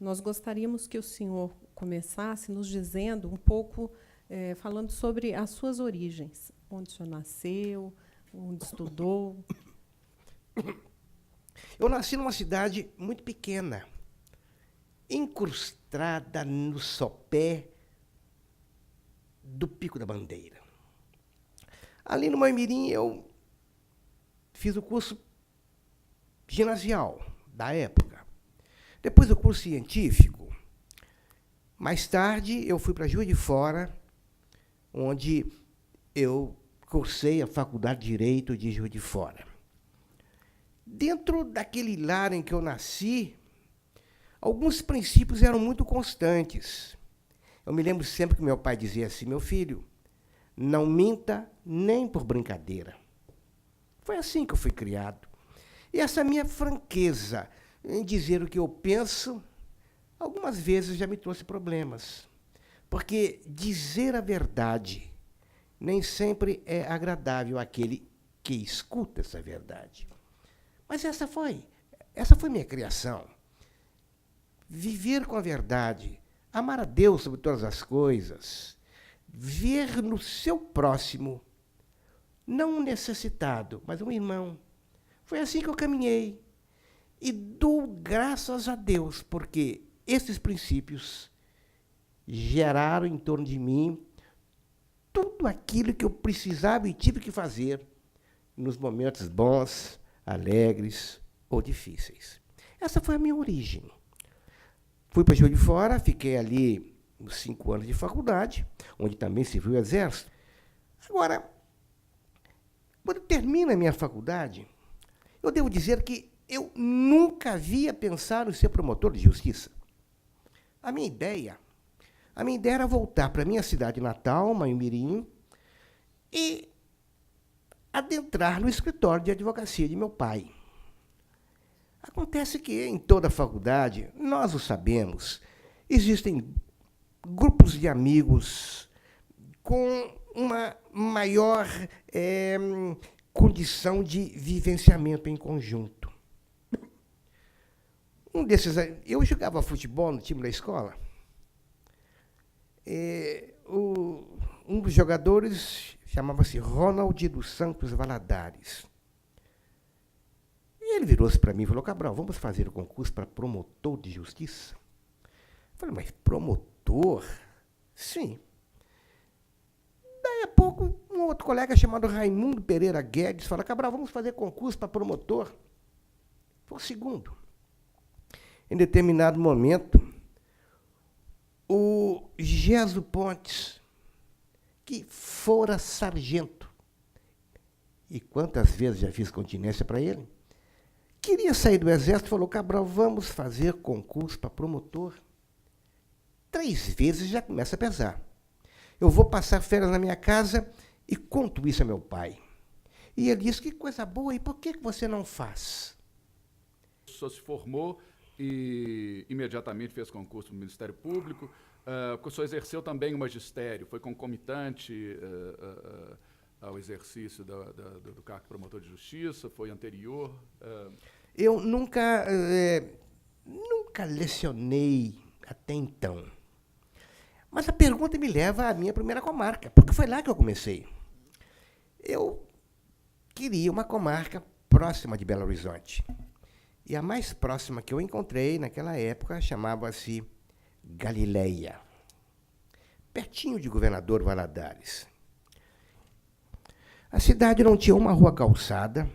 nós gostaríamos que o senhor começasse nos dizendo um pouco, falando sobre as suas origens, onde o senhor nasceu, onde estudou. Eu nasci numa cidade muito pequena, incrustada no sopé do Pico da Bandeira. Ali no Moimirim, eu fiz o curso ginasial da época. Depois o curso científico. Mais tarde, eu fui para Juiz de Fora, onde eu cursei a Faculdade de Direito de Juiz de Fora. Dentro daquele lar em que eu nasci, alguns princípios eram muito constantes. Eu me lembro sempre que meu pai dizia assim: meu filho, não minta nem por brincadeira. Foi assim que eu fui criado. E essa minha franqueza em dizer o que eu penso, algumas vezes já me trouxe problemas. Porque dizer a verdade nem sempre é agradável àquele que escuta essa verdade. Mas essa foi minha criação. Viver com a verdade, amar a Deus sobre todas as coisas, ver no seu próximo, não um necessitado, mas um irmão. Foi assim que eu caminhei. E dou graças a Deus, porque esses princípios geraram em torno de mim tudo aquilo que eu precisava e tive que fazer nos momentos bons, alegres ou difíceis. Essa foi a minha origem. Fui para Juiz de Fora, fiquei ali uns 5 anos de faculdade, onde também servi o Exército. Agora, quando termina a minha faculdade, eu devo dizer que eu nunca havia pensado em ser promotor de justiça. A minha ideia era voltar para a minha cidade natal, Moimirim, e adentrar no escritório de advocacia de meu pai. Acontece que em toda a faculdade, nós o sabemos, existem grupos de amigos com uma maior condição de vivenciamento em conjunto. Um desses, eu jogava futebol no time da escola. Um dos jogadores chamava-se Ronald dos Santos Valadares. E ele virou-se para mim e falou: Cabral, vamos fazer o concurso para promotor de justiça? Eu falei: mas promotor? Sim. Daí a pouco, um outro colega chamado Raimundo Pereira Guedes falou: Cabral, vamos fazer concurso para promotor? Foi o segundo. Em determinado momento, o Geso Pontes, que fora sargento, e quantas vezes já fiz continência para ele, queria sair do Exército e falou: Cabral, vamos fazer concurso para promotor. 3 vezes já começa a pesar. Eu vou passar férias na minha casa e conto isso a meu pai. E ele disse: que coisa boa, e por que você não faz? O senhor se formou e imediatamente fez concurso no Ministério Público. O senhor exerceu também o magistério, foi concomitante ao exercício do cargo de promotor de justiça, foi anterior? Eu nunca lecionei até então. Mas a pergunta me leva à minha primeira comarca, porque foi lá que eu comecei. Eu queria uma comarca próxima de Belo Horizonte. E a mais próxima que eu encontrei naquela época chamava-se Galileia, pertinho de Governador Valadares. A cidade não tinha uma rua calçada,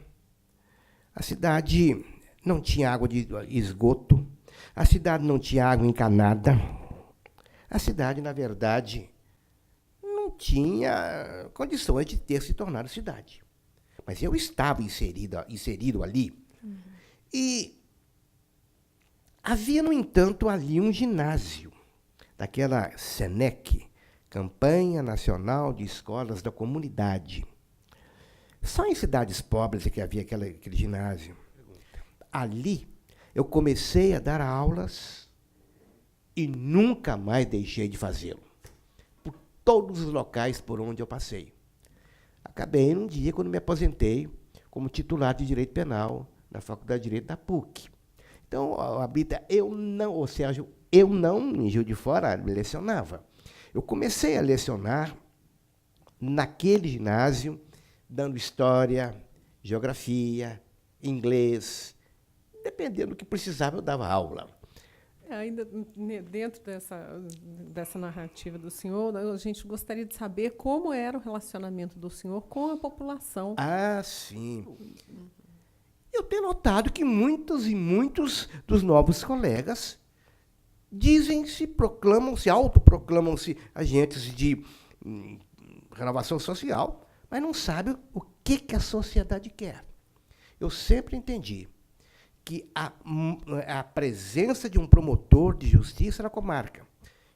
a cidade não tinha água de esgoto, a cidade não tinha água encanada. A cidade, na verdade, não tinha condições de ter se tornado cidade. Mas eu estava inserido ali. E havia, no entanto, ali um ginásio, daquela SENEC, Campanha Nacional de Escolas da Comunidade. Só em cidades pobres é que havia aquele ginásio. Ali, eu comecei a dar aulas e nunca mais deixei de fazê-lo, por todos os locais por onde eu passei. Acabei num dia, quando me aposentei, como titular de Direito Penal na Faculdade de Direito da PUC. Então, Brita, eu não, em Juiz de Fora, lecionava. Eu comecei a lecionar naquele ginásio, dando história, geografia, inglês. Dependendo do que precisava, eu dava aula. Ainda dentro dessa narrativa do senhor, a gente gostaria de saber como era o relacionamento do senhor com a população. Ah, sim. Eu tenho notado que muitos e muitos dos novos colegas autoproclamam-se agentes de renovação social, mas não sabem o que a sociedade quer. Eu sempre entendi que a presença de um promotor de justiça na comarca,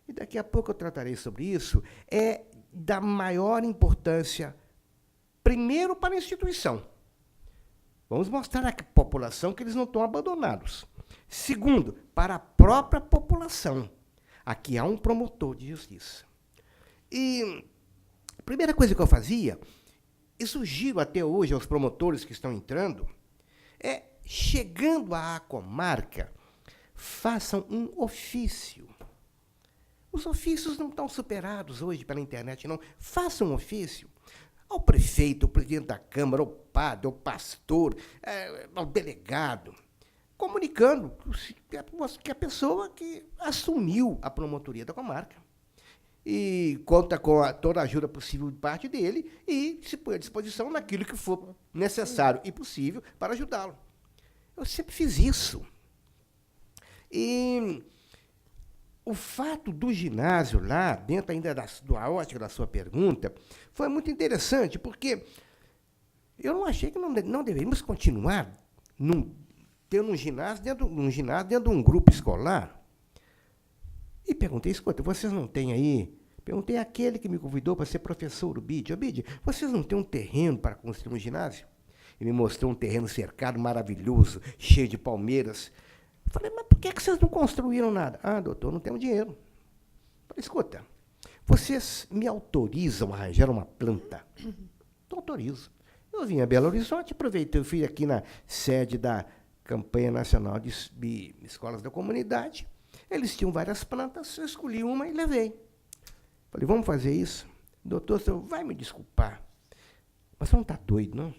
e daqui a pouco eu tratarei sobre isso, é da maior importância, primeiro, para a instituição. Vamos mostrar à população que eles não estão abandonados. Segundo, para a própria população. Aqui há um promotor de justiça. E a primeira coisa que eu fazia, e sugiro até hoje aos promotores que estão entrando, é, chegando à comarca, façam um ofício. Os ofícios não estão superados hoje pela internet, não. Façam um ofício ao prefeito, ao presidente da Câmara, ao padre, ao pastor, ao delegado, comunicando que a pessoa que assumiu a promotoria da comarca e conta com toda a ajuda possível de parte dele e se põe à disposição naquilo que for necessário e possível para ajudá-lo. Eu sempre fiz isso. E o fato do ginásio lá, dentro ainda da ótica da sua pergunta, foi muito interessante, porque eu não achei que não deveríamos continuar tendo um ginásio dentro de um grupo escolar. E perguntei, escuta, vocês não têm aí... Perguntei àquele que me convidou para ser professor, o Bide. Bide, vocês não têm um terreno para construir um ginásio? Ele me mostrou um terreno cercado, maravilhoso, cheio de palmeiras. Eu falei, mas por que vocês não construíram nada? Ah, doutor, não temos dinheiro. Eu falei, escuta, vocês me autorizam a arranjar uma planta? Então, autorizo. Eu vim a Belo Horizonte, aproveitei, eu fui aqui na sede da Campanha Nacional de Escolas da Comunidade. Eles tinham várias plantas, eu escolhi uma e levei. Falei, vamos fazer isso? Doutor, o senhor vai me desculpar, mas você não está doido, não?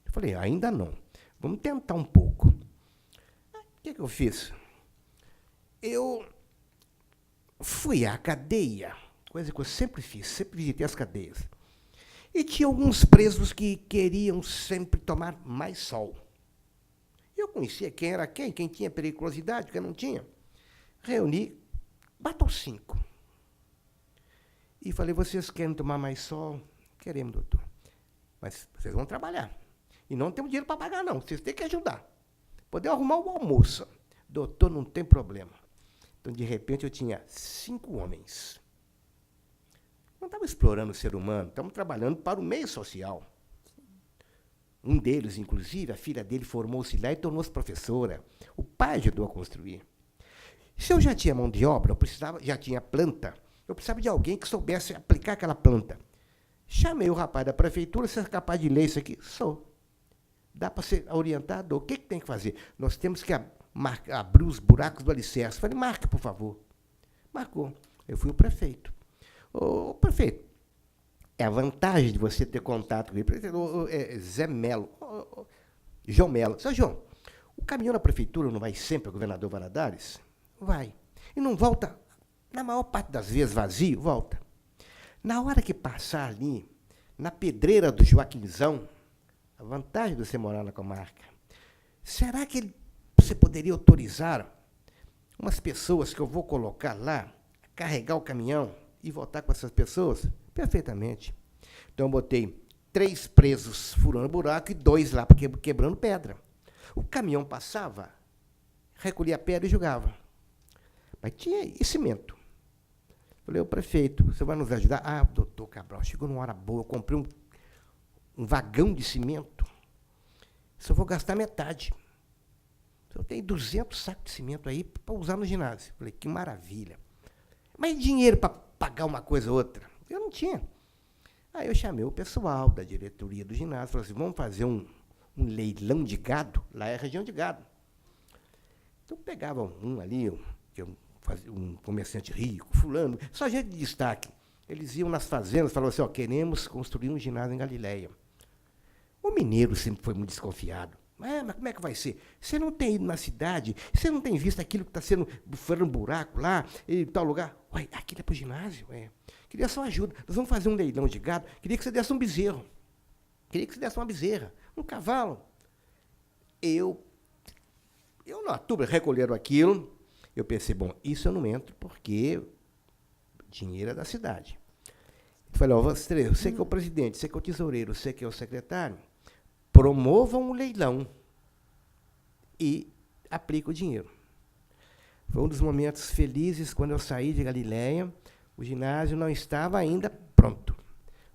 Eu falei, ainda não. Vamos tentar um pouco. O que eu fiz? Eu fui à cadeia, coisa que eu sempre fiz, sempre visitei as cadeias. E tinha alguns presos que queriam sempre tomar mais sol. Eu conhecia quem era quem tinha periculosidade, quem não tinha. Reuni, batam 5. E falei, vocês querem tomar mais sol? Queremos, doutor. Mas vocês vão trabalhar. E não temos dinheiro para pagar, não. Vocês têm que ajudar. Poder arrumar o almoço. Doutor, não tem problema. Então, de repente, eu tinha 5 homens. Não estava explorando o ser humano, estamos trabalhando para o meio social. Um deles, inclusive, a filha dele formou-se lá e tornou-se professora. O pai ajudou a construir. Se eu já tinha mão de obra, já tinha planta, eu precisava de alguém que soubesse aplicar aquela planta. Chamei o rapaz da prefeitura, você é capaz de ler isso aqui? Sou. Dá para ser orientado? O que tem que fazer? Nós temos que abrir os buracos do alicerce. Falei, marque, por favor. Marcou. Eu fui o prefeito. Ô, prefeito, é a vantagem de você ter contato com ele. Zé Melo. João Melo. Seu João, o caminhão da prefeitura não vai sempre ao governador Valadares? Vai. E não volta, na maior parte das vezes, vazio? Volta. Na hora que passar ali, na pedreira do Joaquinzão, a vantagem de você morar na comarca, será que você poderia autorizar umas pessoas que eu vou colocar lá, carregar o caminhão e voltar com essas pessoas? Perfeitamente. Então, eu botei 3 presos furando buraco e 2 lá quebrando pedra. O caminhão passava, recolhia a pedra e jogava. Mas tinha e cimento. Falei, ô prefeito, você vai nos ajudar? Ah, doutor Cabral, chegou numa hora boa, eu comprei um vagão de cimento. Só vou gastar metade. Eu tenho 200 sacos de cimento aí para usar no ginásio. Falei, que maravilha. Mas dinheiro para pagar uma coisa ou outra? Eu não tinha. Aí eu chamei o pessoal da diretoria do ginásio, falei assim, vamos fazer um leilão de gado? Lá é a região de gado. Então pegavam um ali, que eu um comerciante rico, fulano, só gente de destaque. Eles iam nas fazendas e falavam assim, ó, queremos construir um ginásio em Galileia. O mineiro sempre foi muito desconfiado. Mas como é que vai ser? Você não tem ido na cidade, você não tem visto aquilo que está sendo furando buraco lá, em tal lugar. Ué, aquilo é para o ginásio? Queria só ajuda. Nós vamos fazer um leilão de gado. Queria que você desse um bezerro. Queria que você desse uma bezerra, um cavalo. Eu na turma, recolheram aquilo. Eu pensei, bom, isso eu não entro porque dinheiro é da cidade. Eu falei, ó, você que é o presidente, você que é o tesoureiro, você que é o secretário, promovam um leilão e aplica o dinheiro. Foi um dos momentos felizes quando eu saí de Galileia. O ginásio não estava ainda pronto.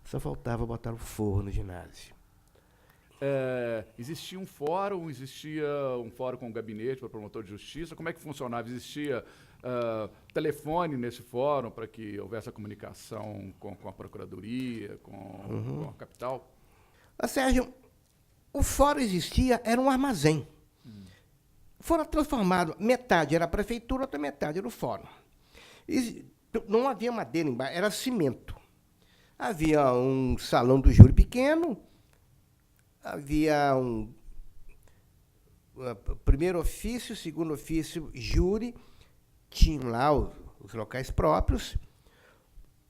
Só faltava botar o forro no ginásio. Existia um fórum com o gabinete para promotor de justiça. Como é que funcionava? Existia telefone nesse fórum para que houvesse a comunicação com a procuradoria, com a capital? Sérgio, o fórum existia, era um armazém. Foram transformados, metade era a prefeitura, outra metade era o fórum. Não havia madeira embaixo, era cimento. Havia um salão do júri pequeno, havia primeiro ofício, segundo ofício, júri, tinham lá os locais próprios.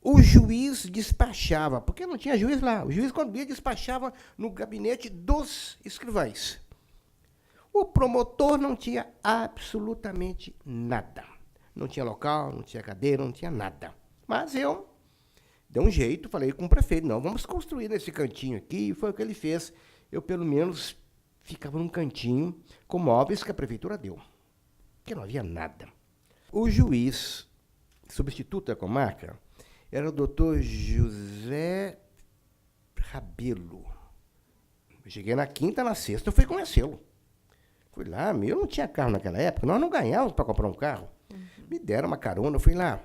O juiz despachava, porque não tinha juiz lá. O juiz, quando ia, despachava no gabinete dos escrivães. O promotor não tinha absolutamente nada. Não tinha local, não tinha cadeira, não tinha nada. Mas eu dei um jeito, falei com o prefeito, não, vamos construir nesse cantinho aqui, e foi o que ele fez. Eu, pelo menos, ficava num cantinho com móveis que a prefeitura deu, porque não havia nada. O juiz substituto da comarca era o doutor José Rabelo. Eu cheguei na quinta, na sexta, eu fui conhecê-lo. Fui lá, eu não tinha carro naquela época, nós não ganhávamos para comprar um carro. Me deram uma carona, eu fui lá.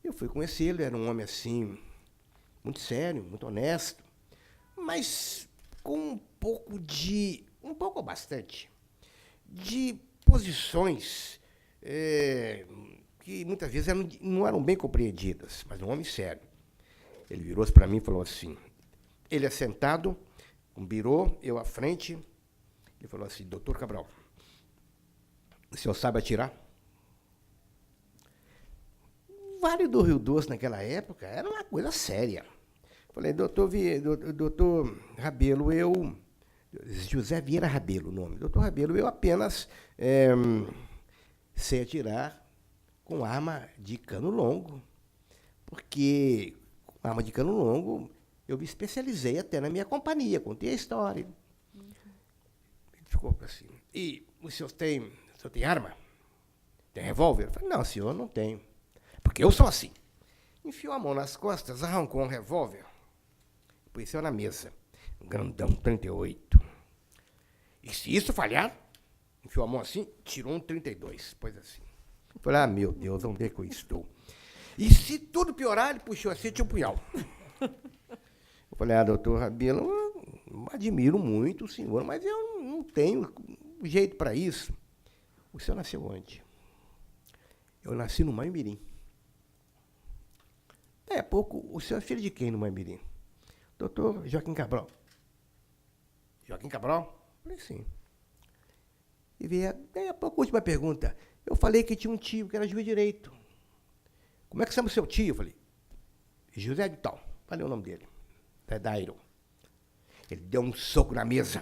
Eu fui conhecê-lo, era um homem assim, muito sério, muito honesto, mas com um pouco ou bastante, de posições que muitas vezes não eram bem compreendidas, mas um homem sério. Ele virou-se para mim e falou assim, ele assentado, um birô, eu à frente, ele falou assim, doutor Cabral, o senhor sabe atirar? O Vale do Rio Doce, naquela época, era uma coisa séria. Falei, doutor Rabelo, José Vieira Rabelo, o nome. Doutor Rabelo, eu apenas sei atirar com arma de cano longo, porque com arma de cano longo eu me especializei até na minha companhia, contei a história. Ele ficou assim, e o senhor tem arma? Tem revólver? Eu falei, não, senhor, não tenho. Porque eu sou assim. Enfiou a mão nas costas, arrancou um revólver, pôs na mesa, um grandão, 38. E se isso falhar, enfiou a mão assim, tirou um 32, pôs assim. Eu falei, meu Deus, onde é que eu estou? E se tudo piorar, ele puxou assim, tinha um punhal. Eu falei, doutor Rabelo, eu admiro muito o senhor, mas eu não tenho jeito para isso. O senhor nasceu onde? Eu nasci no Maiimirim. Daí a pouco, o senhor é filho de quem no Maiimirim? Doutor Joaquim Cabral. Joaquim Cabral? Eu falei, sim. E veio, daí a pouco, última pergunta. Eu falei que tinha um tio que era juiz de direito. Como é que chama o seu tio? Eu falei, José de Tal. Falei o nome dele. Dairo. Ele deu um soco na mesa.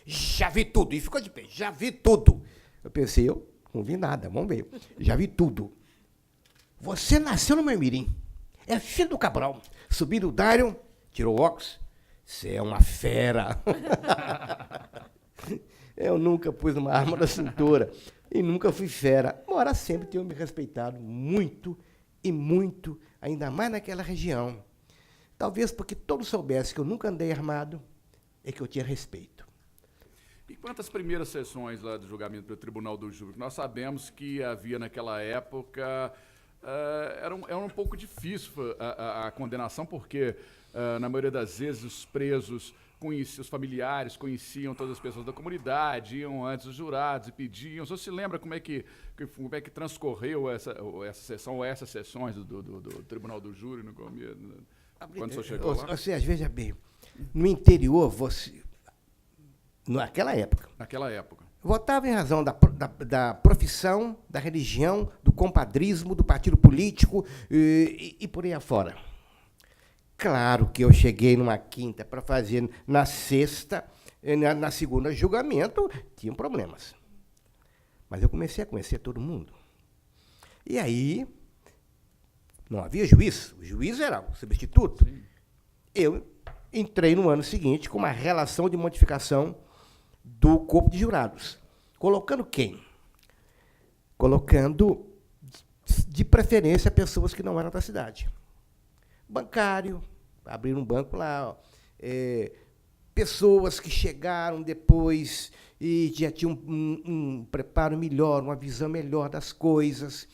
Já vi tudo. E ficou de pé. Já vi tudo. Eu pensei, eu não vi nada, vamos ver. Já vi tudo. Você nasceu no Maiimirim. É filho do Cabral. Subiu no Dário, tirou o óculos. Você é uma fera. Eu nunca pus uma arma na cintura. E nunca fui fera. Embora sempre tenha me respeitado muito e muito, ainda mais naquela região. Talvez porque todos soubessem que eu nunca andei armado e que eu tinha respeito. E quantas primeiras sessões lá do julgamento do Tribunal do Júri? Nós sabemos que havia naquela época... era um pouco difícil a condenação, porque Na maioria das vezes, os presos conheciam, os familiares conheciam todas as pessoas da comunidade, iam antes dos jurados e pediam. Você se lembra como é que transcorreu essa sessão ou essas sessões do Tribunal do Júri no começo, quando você chegou lá? Você, veja bem, no interior, naquela época, votava em razão da profissão, da religião, do compadrismo, do partido político e por aí afora. Claro que eu cheguei numa quinta para fazer na sexta, na segunda julgamento, tinham problemas. Mas eu comecei a conhecer todo mundo. E aí, não havia juiz, o juiz era o substituto. Sim. Eu entrei no ano seguinte com uma relação de modificação do corpo de jurados. Colocando quem? Colocando, de preferência, pessoas que não eram da cidade. Bancário, abriram um banco lá, pessoas que chegaram depois e já tinham um preparo melhor, uma visão melhor das coisas.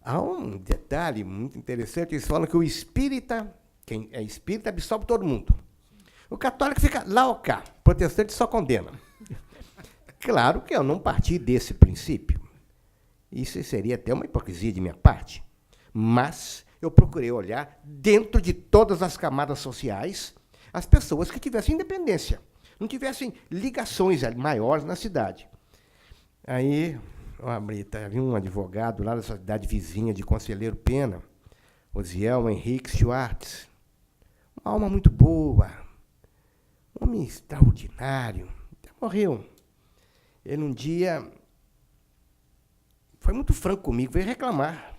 Há um detalhe muito interessante, eles falam que o espírita, quem é espírita, absolve todo mundo. O católico fica lá ou cá, o protestante só condena. Claro que eu não parti desse princípio. Isso seria até uma hipocrisia de minha parte. Mas eu procurei olhar dentro de todas as camadas sociais as pessoas que tivessem independência, não tivessem ligações maiores na cidade. Aí, havia um advogado lá da cidade vizinha de Conselheiro Pena, Osiel Henrique Schwartz, uma alma muito boa, um homem extraordinário, até morreu. Ele um dia foi muito franco comigo, veio reclamar.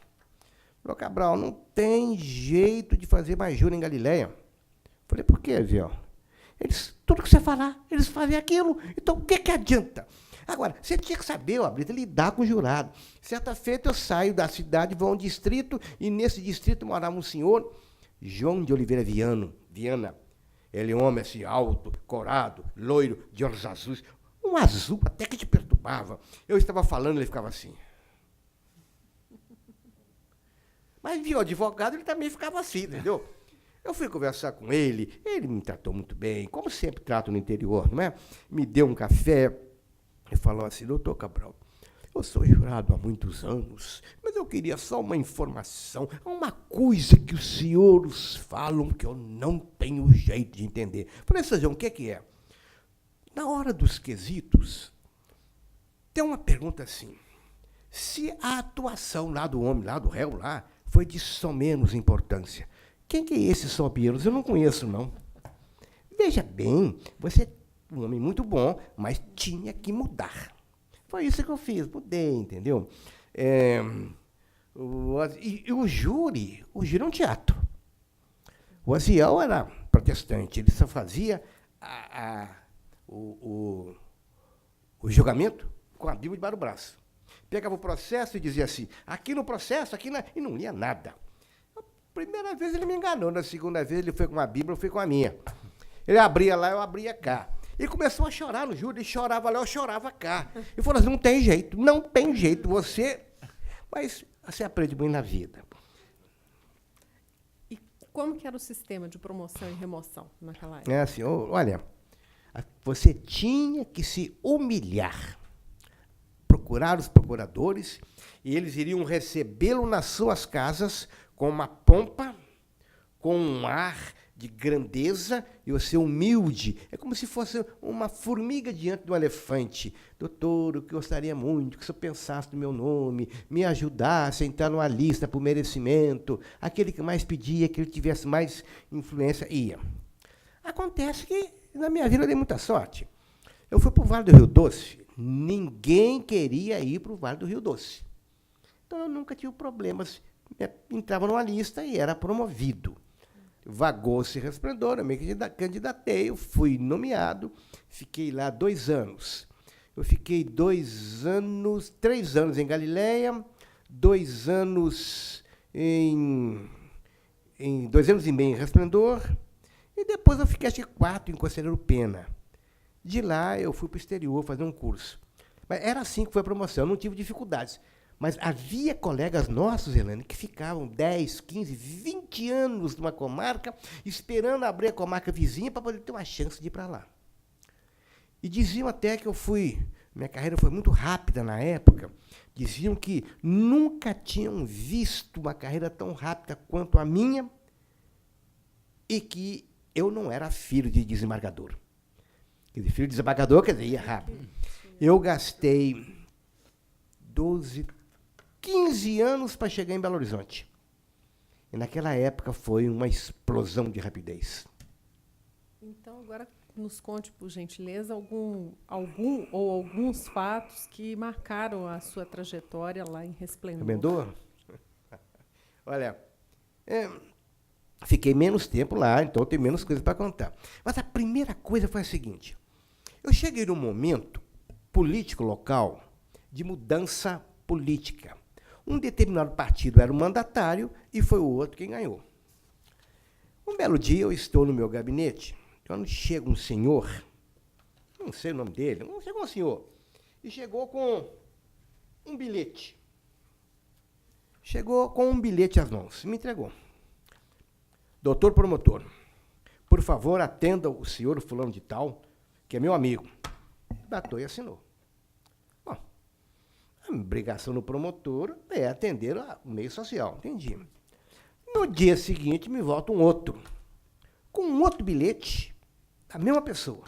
Falou, Cabral, não tem jeito de fazer mais júri em Galileia. Falei, por quê, Zé? Tudo que você falar, eles fazem aquilo, então o que adianta? Agora, você tinha que saber, Brito, lidar com o jurado. Certa feita eu saio da cidade, vou a um distrito, e nesse distrito morava um senhor, João de Oliveira Viana. Ele é um homem assim, alto, corado, loiro, de olhos azuis, um azul até que te perturbava. Eu estava falando, ele ficava assim. Mas viu o advogado, ele também ficava assim, entendeu? Eu fui conversar com ele me tratou muito bem, como sempre trato no interior, não é? Me deu um café e falou assim, doutor Cabral, eu sou jurado há muitos anos, mas eu queria só uma informação, uma coisa que os senhores falam que eu não tenho jeito de entender. Falei, Sérgio, o que é? Na hora dos quesitos, tem uma pergunta assim, se a atuação lá do homem, lá do réu, lá, foi de só menos importância. Quem que é esse só menos? Eu não conheço, não. Veja bem, você é um homem muito bom, mas tinha que mudar. Foi isso que eu fiz, mudei, entendeu? O júri é um teatro. O Aziel era protestante, ele só fazia o julgamento com a Bíblia debaixo do braço. Pegava o processo e dizia assim, aqui no processo, e não lia nada. A primeira vez ele me enganou, na segunda vez ele foi com a Bíblia, eu fui com a minha. Ele abria lá, eu abria cá. E começou a chorar no júri, ele chorava lá, eu chorava cá. E falou assim, não tem jeito, mas você aprende muito na vida. E como que era o sistema de promoção e remoção naquela época? É assim, olha, você tinha que se humilhar, procurar os procuradores, e eles iriam recebê-lo nas suas casas com uma pompa, com um ar de grandeza, e você humilde. É como se fosse uma formiga diante de um elefante. Doutor, eu gostaria muito que o senhor pensasse no meu nome, me ajudasse a entrar numa lista por merecimento, aquele que mais pedia, que ele tivesse mais influência, ia. Acontece que, na minha vida, eu dei muita sorte. Eu fui para o Vale do Rio Doce, ninguém queria ir para o Vale do Rio Doce. Então, eu nunca tive problemas. Entrava numa lista e era promovido. Vagou-se Resplendor, eu me candidatei, eu fui nomeado, fiquei lá 2 anos. Eu fiquei 3 anos em Galileia, 2 anos 2 anos e meio em Resplendor, e depois eu fiquei, acho que 4 em Conselheiro Pena. De lá, eu fui para o exterior fazer um curso. Mas era assim que foi a promoção, eu não tive dificuldades. Mas havia colegas nossos, Helene, que ficavam 10, 15, 20 anos numa comarca, esperando abrir a comarca vizinha para poder ter uma chance de ir para lá. E diziam até que minha carreira foi muito rápida na época, diziam que nunca tinham visto uma carreira tão rápida quanto a minha e que eu não era filho de desembargador. Quer dizer, filho de desembargador, quer dizer, ia rápido. Eu gastei 12, 15 anos para chegar em Belo Horizonte. E naquela época foi uma explosão de rapidez. Então, agora nos conte, por gentileza, alguns fatos que marcaram a sua trajetória lá em Resplendor. Emendou? Olha, fiquei menos tempo lá, então tem menos coisa para contar. Mas a primeira coisa foi a seguinte. Eu cheguei num momento político local de mudança política. Um determinado partido era o mandatário e foi o outro quem ganhou. Um belo dia eu estou no meu gabinete, quando chega um senhor, não sei o nome dele, chegou um senhor, e chegou com um bilhete. Chegou com um bilhete às mãos, me entregou. Doutor promotor, por favor, atenda o senhor fulano de tal, que é meu amigo. Datou e assinou. Bom, a obrigação do promotor é atender o meio social, entendi. No dia seguinte, me volta um outro, com um outro bilhete, a mesma pessoa.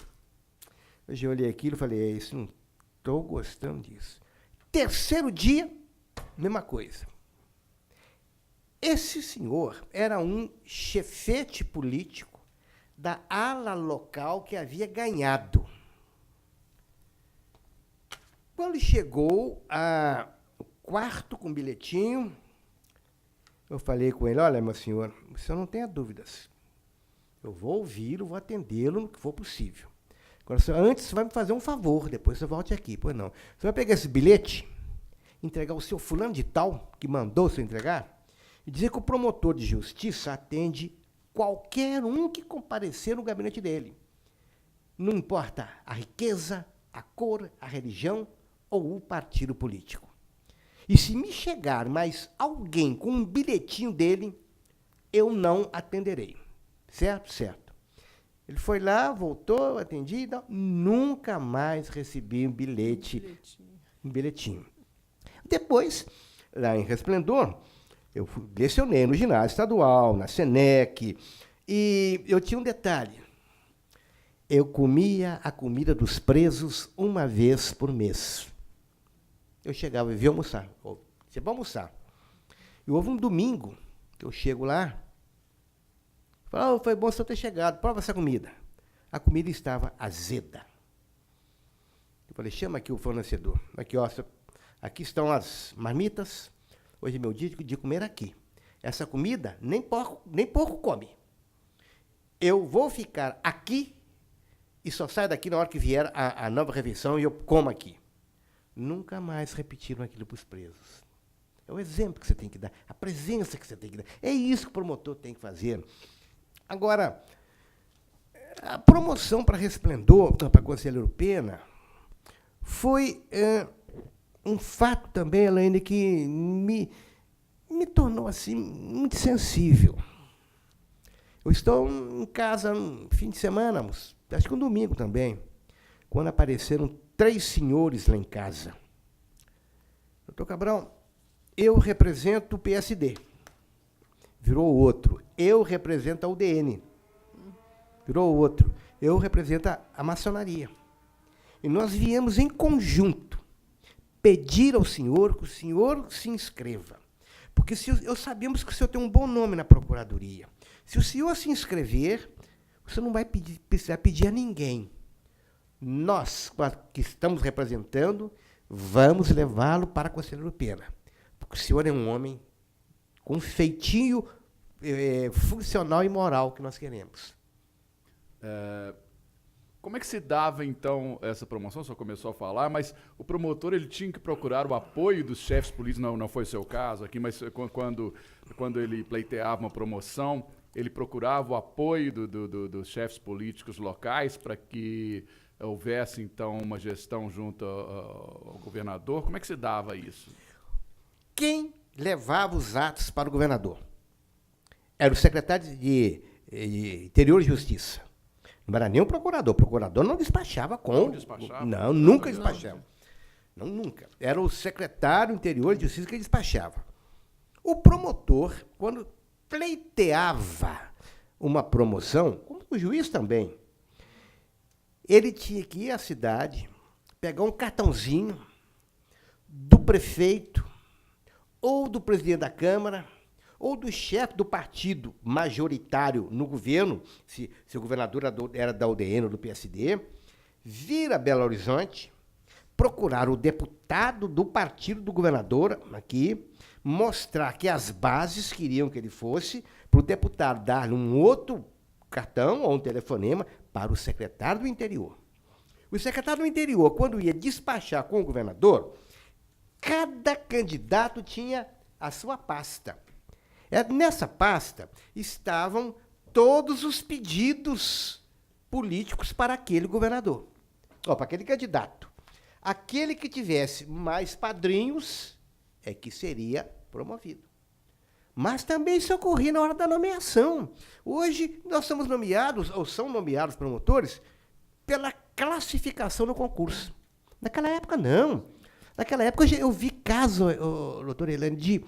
Eu já olhei aquilo e falei, isso, não estou gostando disso. Terceiro dia, mesma coisa. Esse senhor era um chefete político da ala local que havia ganhado. Quando chegou ao quarto com o bilhetinho, eu falei com ele, olha, meu senhor, o senhor não tenha dúvidas. Eu vou ouvi-lo, vou atendê-lo no que for possível. Agora, antes, você vai me fazer um favor, depois você volte aqui. Pois não. Você vai pegar esse bilhete, entregar ao seu fulano de tal, que mandou você entregar, e dizer que o promotor de justiça atende qualquer um que comparecer no gabinete dele. Não importa a riqueza, a cor, a religião ou o partido político. E se me chegar mais alguém com um bilhetinho dele, eu não atenderei. Certo? Certo. Ele foi lá, voltou, atendi, não, nunca mais recebi um bilhetinho. Depois, lá em Resplendor, eu lecionei no ginásio estadual, na Senec, e eu tinha um detalhe. Eu comia a comida dos presos uma vez por mês. Eu chegava e via almoçar. Você vai almoçar. E houve um domingo que eu chego lá, falei, foi bom você ter chegado, prova essa comida. A comida estava azeda. Eu falei, chama aqui o fornecedor. Aqui, ó, aqui estão as marmitas. Hoje é meu dia de comer aqui. Essa comida nem porco come. Eu vou ficar aqui e só saio daqui na hora que vier a nova refeição e eu como aqui. Nunca mais repetiram aquilo para os presos. É o exemplo que você tem que dar, a presença que você tem que dar. É isso que o promotor tem que fazer. Agora, a promoção para Resplendor, para Conselheiro Pena, foi um fato também, Elaine, que me tornou assim, muito sensível. Eu estou em casa no fim de semana, acho que um domingo também, quando apareceram 3 senhores lá em casa. Doutor Cabral, eu represento o PSD. Virou outro. Eu represento a UDN. Virou outro. Eu represento a maçonaria. E nós viemos em conjunto pedir ao senhor que o senhor se inscreva. Porque sabemos que o senhor tem um bom nome na Procuradoria. Se o senhor se inscrever, você não vai precisar pedir a ninguém. Nós, que estamos representando, vamos levá-lo para a Conselheiro Pena. Porque o senhor é um homem com feitio funcional e moral que nós queremos. Como é que se dava, então, essa promoção? O senhor começou a falar, mas o promotor ele tinha que procurar o apoio dos chefes políticos, não foi o seu caso aqui, mas quando ele pleiteava uma promoção, ele procurava o apoio dos chefes políticos locais para que houvesse, então, uma gestão junto ao governador. Como é que se dava isso? Quem levava os atos para o governador? Era o secretário de Interior e Justiça. Não era nem o procurador. O procurador não despachava com... Não despachava? Não, nunca despachava. Não, nunca. Era o secretário do Interior e Justiça que despachava. O promotor, quando pleiteava uma promoção, como o juiz também, ele tinha que ir à cidade, pegar um cartãozinho do prefeito, ou do presidente da Câmara, ou do chefe do partido majoritário no governo, se o governador era da UDN ou do PSD, vir a Belo Horizonte, procurar o deputado do partido do governador aqui, mostrar que as bases queriam que ele fosse, para o deputado dar um outro cartão ou um telefonema para o secretário do Interior. O secretário do Interior, quando ia despachar com o governador, cada candidato tinha a sua pasta. Nessa pasta estavam todos os pedidos políticos para aquele governador, para aquele candidato. Aquele que tivesse mais padrinhos é que seria promovido. Mas também isso ocorria na hora da nomeação. Hoje, nós somos nomeados, ou são nomeados promotores, pela classificação no concurso. Naquela época, não. Naquela época, eu vi casos, doutora Helene, de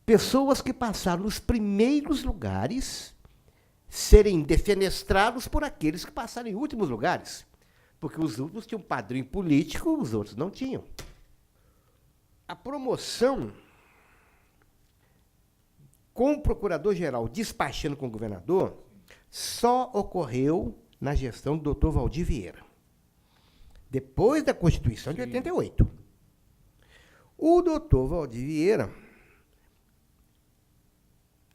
pessoas que passaram nos primeiros lugares serem defenestrados por aqueles que passaram em últimos lugares. Porque os últimos tinham um padrinho político, os outros não tinham. A promoção com o procurador-geral despachando com o governador só ocorreu na gestão do doutor Valdir Vieira, depois da Constituição de 88. O doutor Valdir Vieira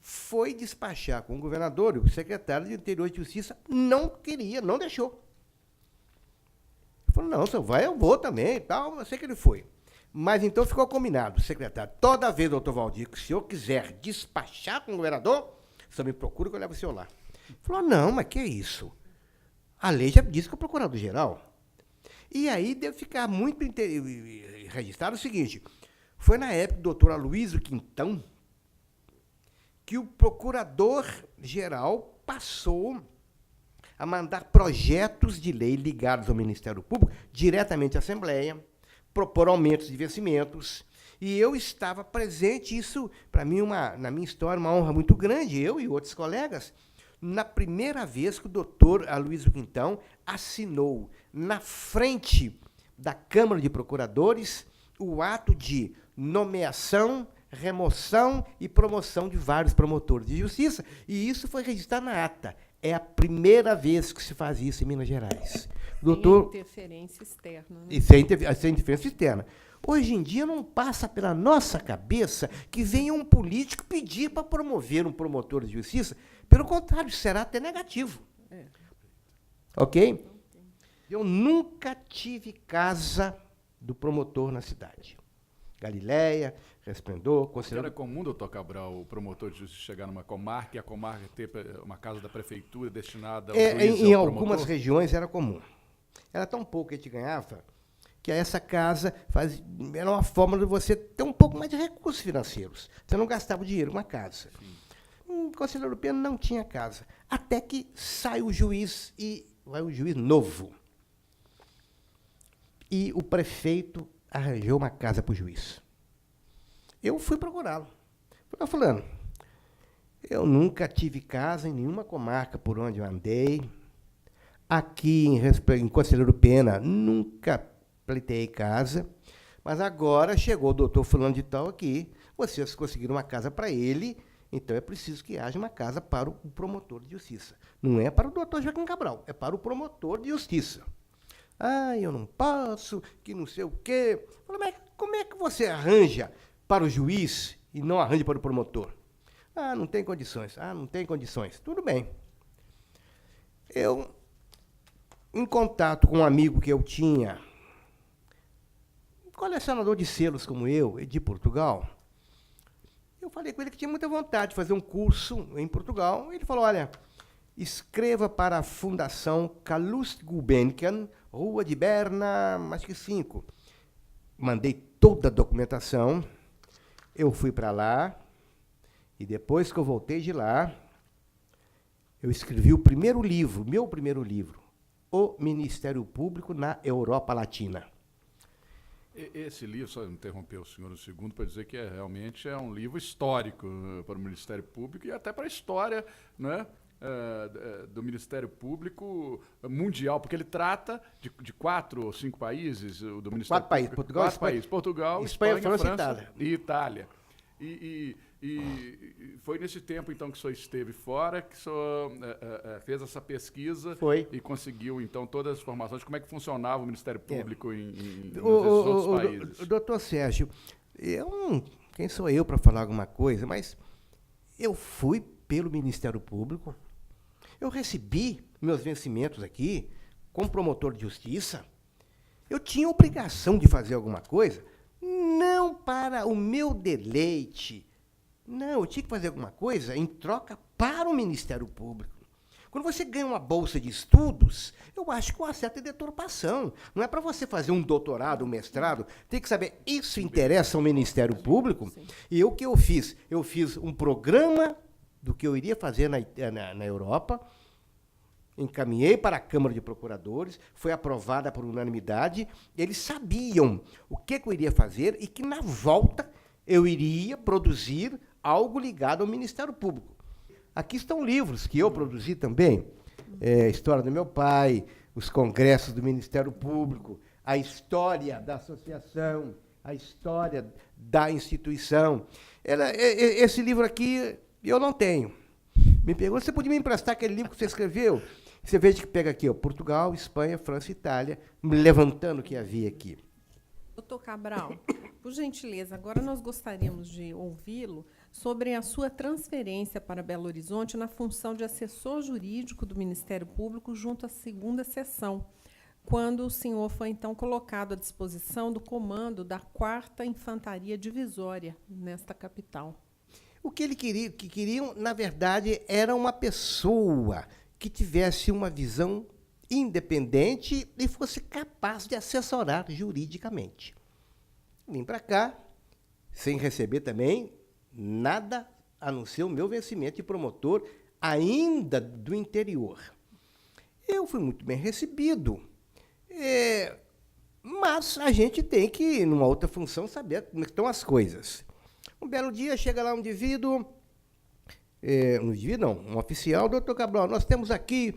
foi despachar com o governador e o secretário de Interior e Justiça não queria, não deixou. Ele falou, não, se vai, eu vou também e tal, eu sei que ele foi. Mas então ficou combinado, secretário, toda vez, doutor Valdir, que o senhor quiser despachar com o governador, o senhor me procura que eu levo o senhor lá. Ele falou, não, mas que é isso? A lei já disse que é o procurador-geral. E aí deve ficar muito registrado o seguinte, foi na época do doutor Aloysio Quintão que o procurador-geral passou a mandar projetos de lei ligados ao Ministério Público diretamente à Assembleia, propor aumentos de vencimentos, e eu estava presente, isso, para mim, na minha história, uma honra muito grande, eu e outros colegas, na primeira vez que o doutor Aloysio Quintão assinou, na frente da Câmara de Procuradores, o ato de nomeação, remoção e promoção de vários promotores de justiça, e isso foi registrado na ata. É a primeira vez que se faz isso em Minas Gerais. Doutor, sem interferência externa. Né? E sem interferência externa. Hoje em dia não passa pela nossa cabeça que venha um político pedir para promover um promotor de justiça. Pelo contrário, será até negativo. Ok? Eu nunca tive casa do promotor na cidade. Galileia, Resplendor, Era comum, doutor Cabral, o promotor de justiça chegar numa comarca e a comarca ter uma casa da prefeitura destinada ao juiz em ao algumas promotor? regiões era comum. Era tão pouco que a gente ganhava que essa casa era uma forma de você ter um pouco mais de recursos financeiros. Você não gastava dinheiro com uma casa. O Conselho Europeu não tinha casa. Até que sai o juiz, e vai um juiz novo. E o prefeito arranjou uma casa para o juiz. Eu fui procurá-lo. Falei, fulano, eu nunca tive casa em nenhuma comarca por onde eu andei. Aqui em Conselheiro Pena, nunca pleiteei casa. Mas agora chegou o doutor fulano de tal aqui, vocês conseguiram uma casa para ele, então é preciso que haja uma casa para o promotor de justiça. Não é para o doutor Joaquim Cabral, é para o promotor de justiça. Ah, eu não posso, que não sei o quê. Falei, mas como é que você arranja para o juiz e não arranja para o promotor? Ah, não tem condições. Ah, não tem condições. Tudo bem. Eu, em contato com um amigo que eu tinha, um colecionador de selos como eu, de Portugal, eu falei com ele que tinha muita vontade de fazer um curso em Portugal. Ele falou, olha, escreva para a Fundação Calouste Gulbenkian, Rua de Berna, acho que 5. Mandei toda a documentação. eu fui para lá, e depois que eu voltei de lá, eu escrevi o primeiro livro, meu primeiro livro, O Ministério Público na Europa Latina. Esse livro, só interromper o senhor um segundo para dizer que realmente é um livro histórico para o Ministério Público e até para a história, né, do Ministério Público mundial, porque ele trata de 4 ou 5 países do Ministério 4 países, Público. Portugal, 4 Espanha, países, Portugal, Espanha, Espanha, França e Itália. E foi nesse tempo, então, que o senhor esteve fora, que o senhor fez essa pesquisa. Foi. E conseguiu, então, todas as informações de como é que funcionava o Ministério Público nos outros países. Doutor Sérgio, quem sou eu para falar alguma coisa, mas eu fui pelo Ministério Público, eu recebi meus vencimentos aqui como promotor de justiça, eu tinha obrigação de fazer alguma coisa, não para o meu deleite. Não, eu tinha que fazer alguma coisa em troca para o Ministério Público. Quando você ganha uma bolsa de estudos, eu acho que uma certa deturpação. Não é para você fazer um doutorado, um mestrado, tem que saber, isso interessa ao Ministério Público. E o que eu fiz? Eu fiz um programa do que eu iria fazer na Europa, encaminhei para a Câmara de Procuradores, foi aprovada por unanimidade, eles sabiam o que eu iria fazer e que, na volta, eu iria produzir algo ligado ao Ministério Público. Aqui estão livros que eu produzi também, a história do meu pai, os congressos do Ministério Público, a história da associação, a história da instituição. Esse livro aqui eu não tenho. Me pergunta, você podia me emprestar aquele livro que você escreveu? Você veja que pega aqui, ó, Portugal, Espanha, França e Itália, levantando o que havia aqui. Doutor Cabral, por gentileza, agora nós gostaríamos de ouvi-lo sobre a sua transferência para Belo Horizonte na função de assessor jurídico do Ministério Público junto à 2ª seção, quando o senhor foi, então, colocado à disposição do comando da 4ª Infantaria Divisória, nesta capital. O que queriam, na verdade, era uma pessoa que tivesse uma visão independente e fosse capaz de assessorar juridicamente. Vim para cá, sem receber também nada a não ser o meu vencimento de promotor, ainda do interior. Eu fui muito bem recebido, mas a gente tem que, numa outra função, saber como estão as coisas. Um belo dia, chega lá um indivíduo, um oficial, doutor Cabral, nós temos aqui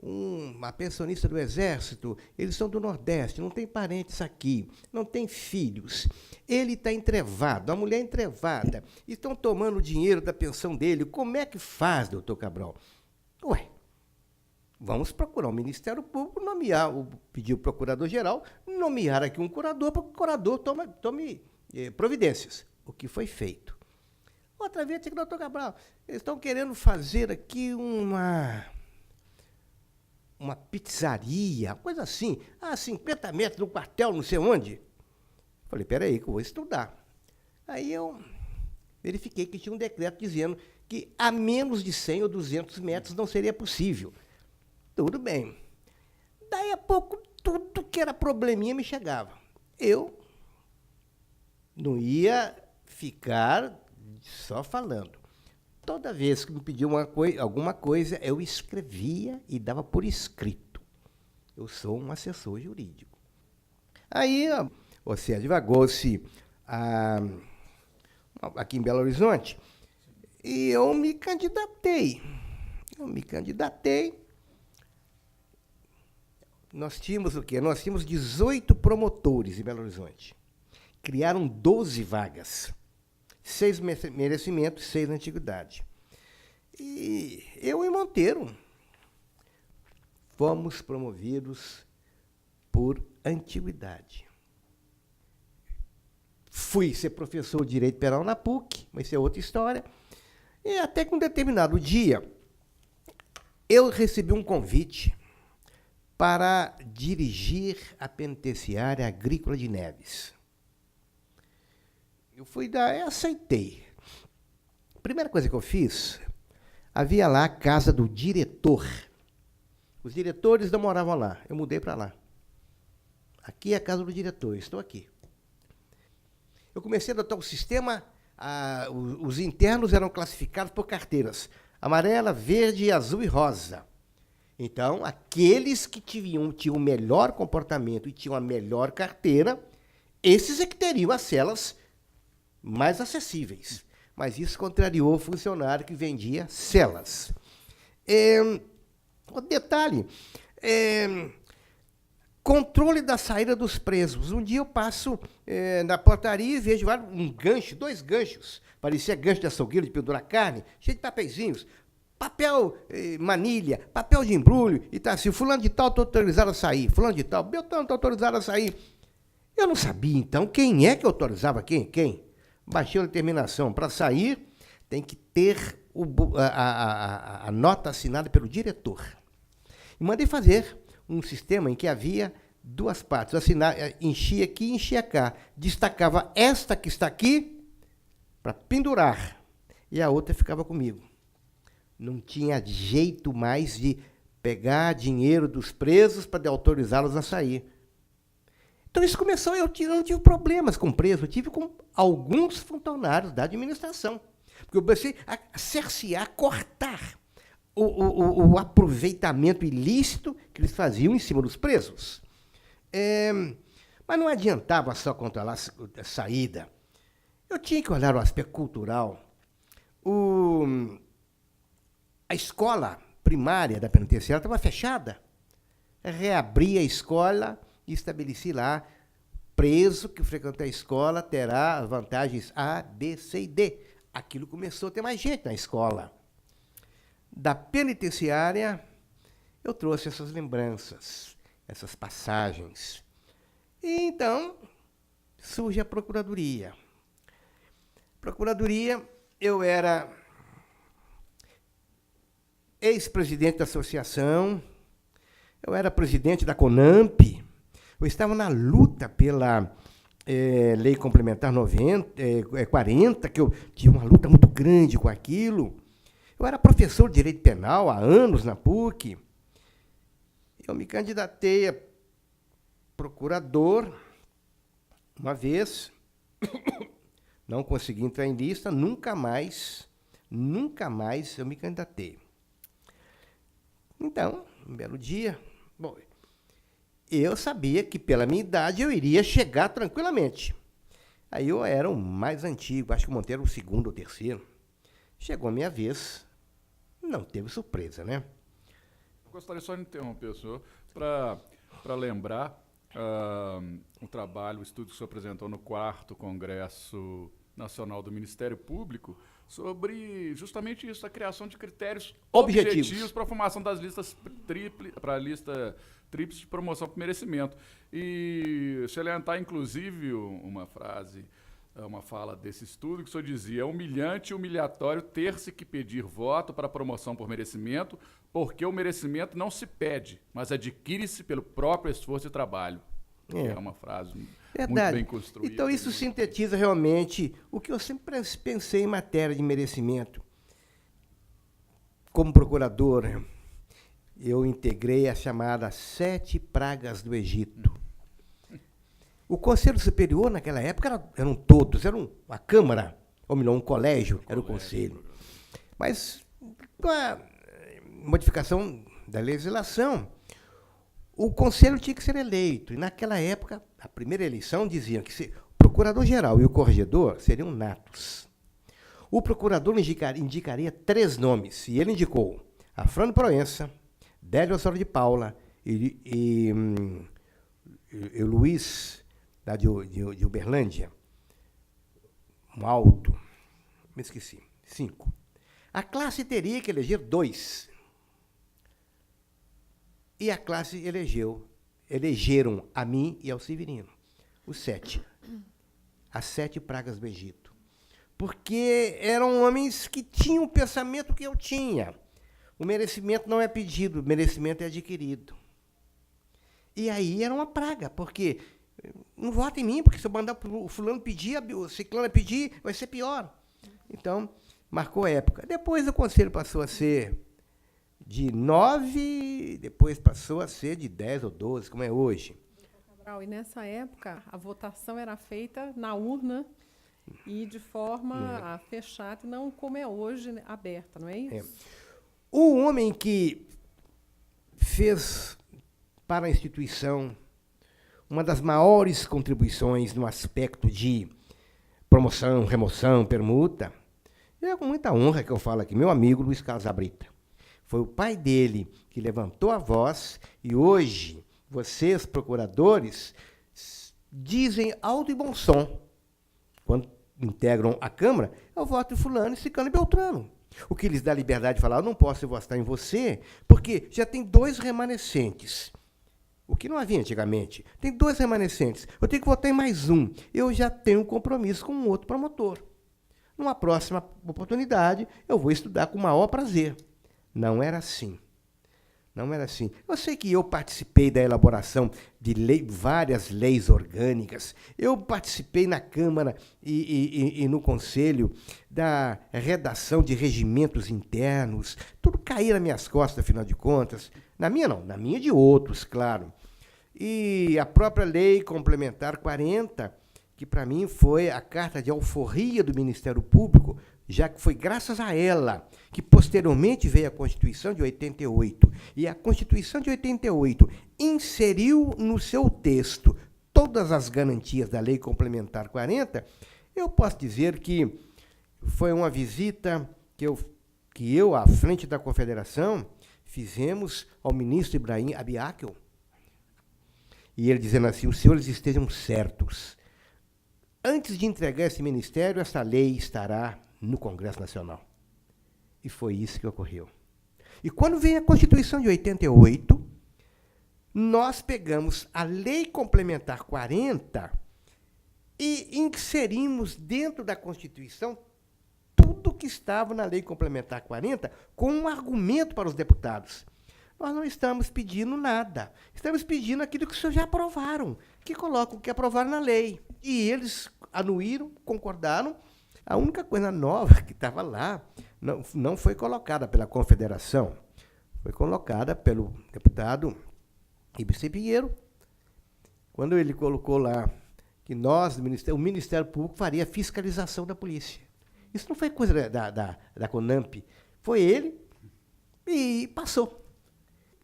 uma pensionista do Exército, eles são do Nordeste, não tem parentes aqui, não tem filhos. Ele está entrevado, a mulher é entrevada, estão tomando o dinheiro da pensão dele. Como é que faz, doutor Cabral? Ué, vamos procurar o Ministério Público, pedir o Procurador-Geral, nomear aqui um curador, para que o curador tome providências. O que foi feito. Outra vez, doutor Cabral, eles estão querendo fazer aqui uma pizzaria, coisa assim, a 50 metros do quartel, não sei onde. Falei, peraí, que eu vou estudar. Aí eu verifiquei que tinha um decreto dizendo que a menos de 100 ou 200 metros não seria possível. Tudo bem. Daí a pouco, tudo que era probleminha me chegava. Eu não ia ficar só falando. Toda vez que me pediam alguma coisa, eu escrevia e dava por escrito. Eu sou um assessor jurídico. Aí, você advogou-se aqui em Belo Horizonte, e eu me candidatei. Nós tínhamos o quê? Nós tínhamos 18 promotores em Belo Horizonte. Criaram 12 vagas. 6 merecimentos, 6 antiguidade. E eu e Monteiro fomos promovidos por antiguidade. Fui ser professor de Direito Penal na PUC, mas isso é outra história. E até que um determinado dia, eu recebi um convite para dirigir a penitenciária agrícola de Neves. Eu fui dar e aceitei. A primeira coisa que eu fiz, havia lá a casa do diretor. Os diretores não moravam lá, eu mudei para lá. Aqui é a casa do diretor, estou aqui. Eu comecei a adotar o sistema os internos eram classificados por carteiras: amarela, verde, azul e rosa. Então, aqueles que tinham o melhor comportamento e tinham a melhor carteira, esses é que teriam as celas mais acessíveis. Mas isso contrariou o funcionário que vendia celas. Outro detalhe, controle da saída dos presos. Um dia eu passo na portaria e vejo dois ganchos, parecia gancho de açougueiro de pendurar carne, cheio de papeizinhos. Papel manilha, papel de embrulho, e tá assim: fulano de tal está autorizado a sair, fulano de tal, Beltrano está autorizado a sair. Eu não sabia, então, quem é que autorizava quem? Baixei a determinação: para sair tem que ter a nota assinada pelo diretor. E mandei fazer um sistema em que havia duas partes: enchia aqui e enchia cá. Destacava esta que está aqui para pendurar, e a outra ficava comigo. Não tinha jeito mais de pegar dinheiro dos presos para autorizá-los a sair. Então isso começou, eu não tive problemas com preso, eu tive com alguns funcionários da administração. Porque eu comecei a cercear, cortar o aproveitamento ilícito que eles faziam em cima dos presos. Mas não adiantava só controlar a saída. Eu tinha que olhar o aspecto cultural. A escola primária da penitenciária estava fechada. Reabri a escola e estabeleci lá: preso que frequentar a escola terá vantagens A, B, C e D. Aquilo começou a ter mais gente na escola. Da penitenciária, eu trouxe essas lembranças, essas passagens. E então surge a Procuradoria. Procuradoria, eu era ex-presidente da associação, eu era presidente da CONAMP, eu estava na luta pela Lei Complementar 40, que eu tive uma luta muito grande com aquilo. Eu era professor de Direito Penal há anos na PUC. Eu me candidatei a procurador uma vez, não consegui entrar em lista, nunca mais eu me candidatei. Então, um belo dia, eu sabia que pela minha idade eu iria chegar tranquilamente. Aí eu era o mais antigo, acho que o Monteiro era o segundo ou terceiro. Chegou a minha vez, não teve surpresa, né? Eu gostaria só de interromper o senhor para lembrar o trabalho, o estudo que o senhor apresentou no 4º Congresso Nacional do Ministério Público sobre justamente isso, a criação de critérios objetivos para a formação das listas para a lista tríplice de promoção por merecimento. E salientar, inclusive, uma fala desse estudo que o senhor dizia: é humilhante e humilhatório ter-se que pedir voto para promoção por merecimento, porque o merecimento não se pede, mas adquire-se pelo próprio esforço e trabalho. É uma frase muito bem construída. Então, isso sintetiza realmente o que eu sempre pensei em matéria de merecimento. Como procurador, eu integrei a chamada 7 pragas do Egito. O Conselho Superior, naquela época, eram todos, a Câmara, ou melhor, um colégio, era o Conselho. Mas, com a modificação da legislação, o Conselho tinha que ser eleito. E, naquela época, a primeira eleição dizia que o Procurador-Geral e o Corregedor seriam natos. O Procurador indicaria 3 nomes, e ele indicou Afrânio Proença, Délio Osório de Paula e Luiz, de Uberlândia, um alto, me esqueci, 5. A classe teria que eleger 2. E a classe elegeram a mim e ao Severino, os 7. As 7 pragas do Egito. Porque eram homens que tinham o pensamento que eu tinha. O merecimento não é pedido, o merecimento é adquirido. E aí era uma praga, porque não vota em mim, porque se eu mandar o fulano pedir, o ciclano pedir, vai ser pior. Então, marcou a época. Depois o conselho passou a ser de 9, depois passou a ser de 10 ou 12, como é hoje. E nessa época, a votação era feita na urna E de forma fechada, não como é hoje, né, aberta, não é isso? O homem que fez para a instituição uma das maiores contribuições no aspecto de promoção, remoção, permuta, é com muita honra que eu falo aqui, meu amigo Luiz Carlos Abrita. Foi o pai dele que levantou a voz e hoje vocês, procuradores, dizem alto e bom som, quando integram a Câmara, eu voto em fulano, ciclano e beltrano. O que lhes dá liberdade de falar, eu não posso votar em você, porque já tem 2 remanescentes. O que não havia antigamente. Tem 2 remanescentes. Eu tenho que votar em mais um. Eu já tenho um compromisso com um outro promotor. Numa próxima oportunidade, eu vou estudar com o maior prazer. Não era assim. Não era assim. Eu sei que eu participei da elaboração de várias leis orgânicas. Eu participei na Câmara e no Conselho da redação de regimentos internos. Tudo caía nas minhas costas, afinal de contas. Na minha não, na minha de outros, claro. E a própria Lei Complementar 40, que para mim foi a carta de alforria do Ministério Público, já que foi graças a ela que posteriormente veio a Constituição de 88. E a Constituição de 88 inseriu no seu texto todas as garantias da Lei Complementar 40, eu posso dizer que foi uma visita que eu à frente da Confederação, fizemos ao ministro Ibrahim Abiakel, e ele dizendo assim, os senhores estejam certos. Antes de entregar esse ministério, essa lei estará no Congresso Nacional. E foi isso que ocorreu. E quando vem a Constituição de 88, nós pegamos a Lei Complementar 40 e inserimos dentro da Constituição tudo que estava na Lei Complementar 40 com um argumento para os deputados. Nós não estamos pedindo nada. Estamos pedindo aquilo que os senhores já aprovaram, que colocam o que aprovaram na lei. E eles anuíram, concordaram. A única coisa nova que estava lá não foi colocada pela Confederação, foi colocada pelo deputado Ibsen Pinheiro, quando ele colocou lá que o Ministério Público faria a fiscalização da polícia. Isso não foi coisa da CONAMP, foi ele e passou.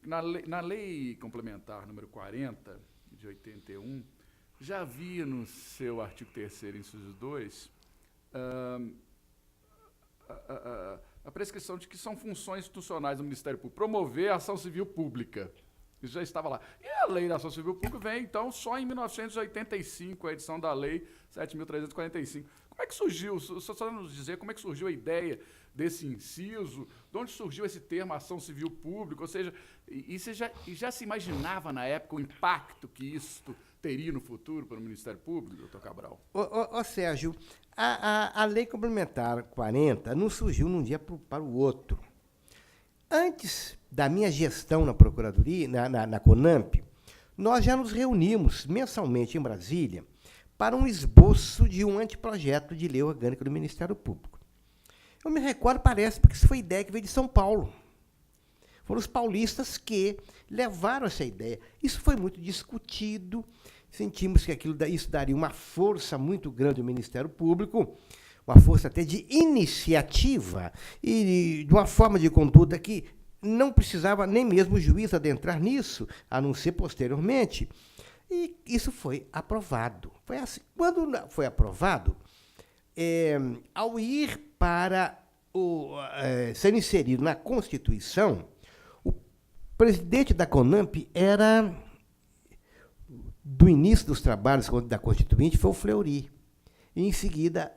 Na lei complementar número 40, de 81, já havia no seu artigo 3º, inciso 2, a prescrição de que são funções institucionais do Ministério Público promover a ação civil pública. Isso já estava lá. E a lei da ação civil pública vem, então, só em 1985, a edição da lei 7.345. Como é que surgiu, só nos dizer como é que surgiu a ideia desse inciso, de onde surgiu esse termo ação civil pública, ou seja, e você já se imaginava na época o impacto que isso teria no futuro para o Ministério Público, doutor Cabral? Sérgio, a Lei Complementar 40 não surgiu num dia para o outro. Antes da minha gestão na Procuradoria, na CONAMP, nós já nos reunimos mensalmente em Brasília para um esboço de um anteprojeto de lei orgânica do Ministério Público. Eu me recordo, parece, porque isso foi ideia que veio de São Paulo. Foram os paulistas que levaram essa ideia. Isso foi muito discutido, sentimos que isso daria uma força muito grande ao Ministério Público, uma força até de iniciativa e de uma forma de conduta que não precisava nem mesmo o juiz adentrar nisso, a não ser posteriormente. E isso foi aprovado. Foi assim. Quando foi aprovado, ao ir para ser inserido na Constituição, o presidente da CONAMP era, do início dos trabalhos da Constituinte, foi o Fleury. E em seguida,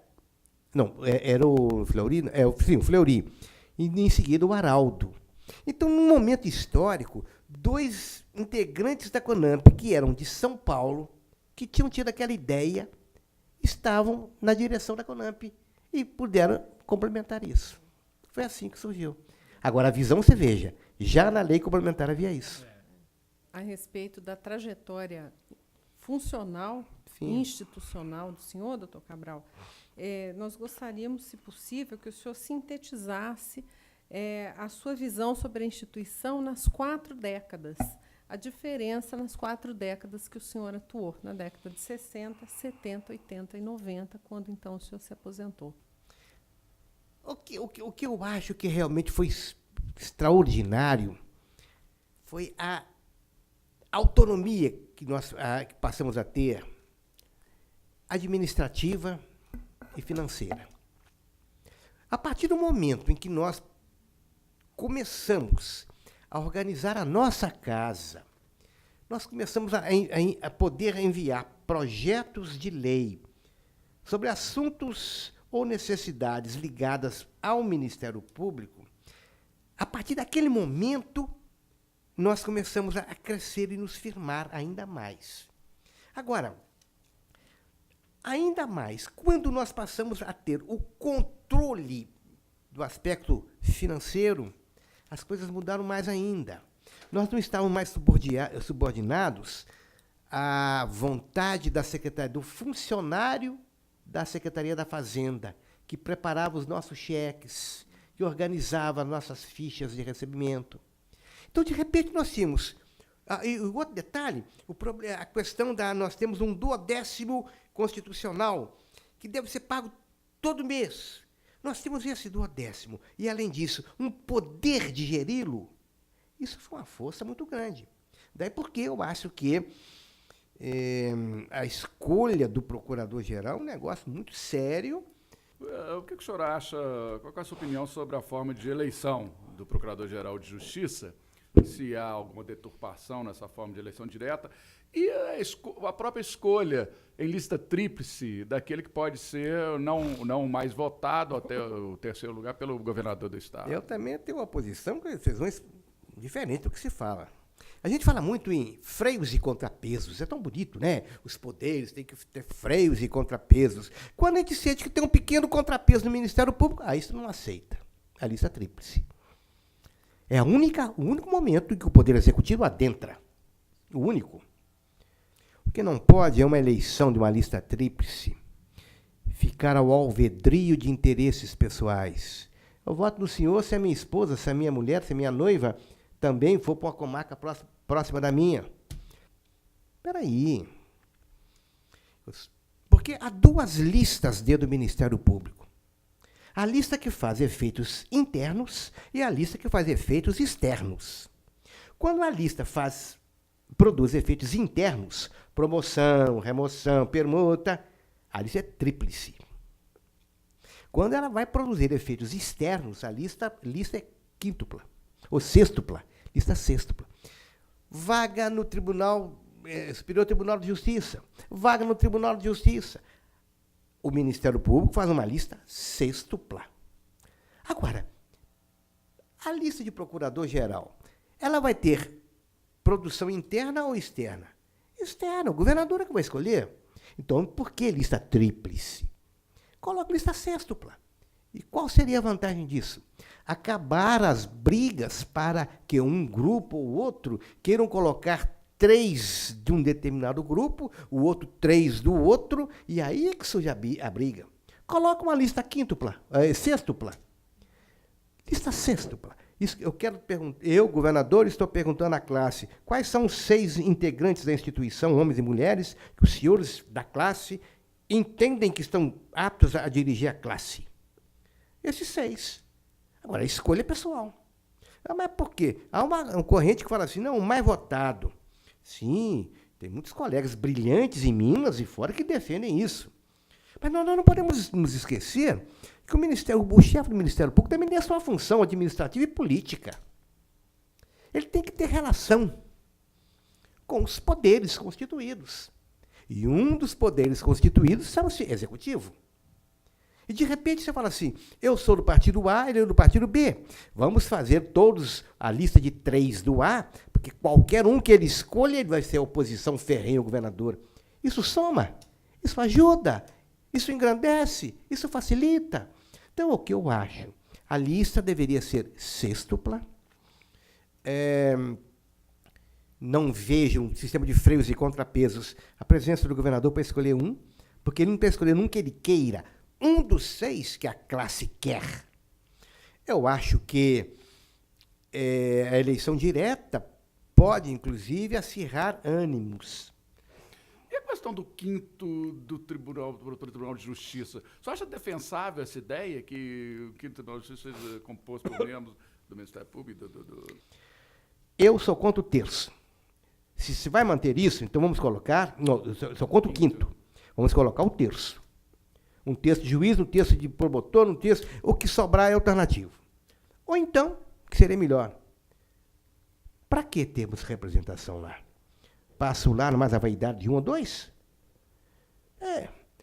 não, era o Fleury, sim, o Fleury. E em seguida o Araldo. Então, num momento histórico, 2 integrantes da CONAMP, que eram de São Paulo, que tinham tido aquela ideia, estavam na direção da CONAMP e puderam complementar isso. Foi assim que surgiu. Agora, a visão, você veja, já na lei complementar havia isso. A respeito da trajetória funcional, Sim, institucional do senhor, doutor Cabral, nós gostaríamos, se possível, que o senhor sintetizasse a sua visão sobre a instituição nas 4 décadas, a diferença nas 4 décadas que o senhor atuou, na década de 60, 70, 80 e 90, quando então o senhor se aposentou. O que eu acho que realmente foi extraordinário foi a autonomia que nós que passamos a ter, administrativa e financeira. A partir do momento em que nós começamos a organizar a nossa casa, nós começamos a poder enviar projetos de lei sobre assuntos ou necessidades ligadas ao Ministério Público. A partir daquele momento, nós começamos a crescer e nos firmar ainda mais. Agora, ainda mais, quando nós passamos a ter o controle do aspecto financeiro, as coisas mudaram mais ainda. Nós não estávamos mais subordinados à vontade da secretaria, do funcionário da Secretaria da Fazenda, que preparava os nossos cheques, que organizava as nossas fichas de recebimento. Então, de repente, nós tínhamos... e o outro detalhe, a questão nós temos um 12º constitucional, que deve ser pago todo mês. Nós temos esse 12º, e, além disso, um poder de geri-lo. Isso foi uma força muito grande. Daí porque eu acho que a escolha do procurador-geral é um negócio muito sério. O que o senhor acha, qual é a sua opinião sobre a forma de eleição do Procurador-Geral de Justiça? Se há alguma deturpação nessa forma de eleição direta? E a própria escolha em lista tríplice daquele que pode ser não mais votado até o terceiro lugar pelo governador do Estado? Eu também tenho uma posição com decisões diferentes do que se fala. A gente fala muito em freios e contrapesos. É tão bonito, né? Os poderes têm que ter freios e contrapesos. Quando a gente sente que tem um pequeno contrapeso no Ministério Público, isso não aceita. A lista tríplice. É o único momento em que o Poder Executivo adentra. O único. O que não pode é uma eleição de uma lista tríplice ficar ao alvedrio de interesses pessoais. Eu voto no senhor se a minha esposa, se a minha mulher, se a minha noiva também for para uma comarca próxima da minha. Espera aí. Porque há 2 listas dentro do Ministério Público. A lista que faz efeitos internos e a lista que faz efeitos externos. Quando a lista produz efeitos internos, promoção, remoção, permuta, a lista é tríplice. Quando ela vai produzir efeitos externos, a lista é quíntupla, ou sextupla, lista sextupla. Vaga no Superior Tribunal de Justiça, vaga no Tribunal de Justiça. O Ministério Público faz uma lista sextupla. Agora, a lista de procurador-geral, ela vai ter produção interna ou externa? Externa, o governador é que vai escolher. Então, por que lista tríplice? Coloca lista sextupla. E qual seria a vantagem disso? Acabar as brigas para que um grupo ou outro queiram colocar 3 de um determinado grupo, o outro 3 do outro, e aí é que surge a briga. Coloca uma lista sextupla. Lista sextupla. Isso, eu, governador, estou perguntando à classe, quais são os 6 integrantes da instituição, homens e mulheres, que os senhores da classe entendem que estão aptos a dirigir a classe? Esses 6. Agora, a escolha é pessoal. Mas por quê? Há uma corrente que fala assim, não, o mais votado. Sim, tem muitos colegas brilhantes em Minas e fora que defendem isso. Mas nós não podemos nos esquecer que o chefe do Ministério Público também tem a sua função administrativa e política. Ele tem que ter relação com os poderes constituídos. E um dos poderes constituídos é o Executivo. E, de repente, você fala assim, eu sou do partido A, ele é do partido B. Vamos fazer todos a lista de 3 do A, porque qualquer um que ele escolha, ele vai ser a oposição ferrenha ao governador. Isso soma, isso ajuda, isso engrandece, isso facilita. Então, o que eu acho? A lista deveria ser sextupla. Não vejo um sistema de freios e contrapesos a presença do governador para escolher um, porque ele não está escolhendo um que ele queira, um dos 6 que a classe quer. Eu acho que a eleição direta pode, inclusive, acirrar ânimos. E a questão do quinto do Tribunal de Justiça? Você acha defensável essa ideia que o quinto Tribunal de Justiça seja composto por membros do Ministério Público? Eu sou contra o terço. Se se vai manter isso, então vamos colocar... Não, eu sou contra o quinto. Vamos colocar o terço. Um terço de juiz, um terço de promotor, um terço... O que sobrar é alternativo. Ou então, que seria melhor, para que termos representação lá? Passo lá mais a vaidade de um ou dois?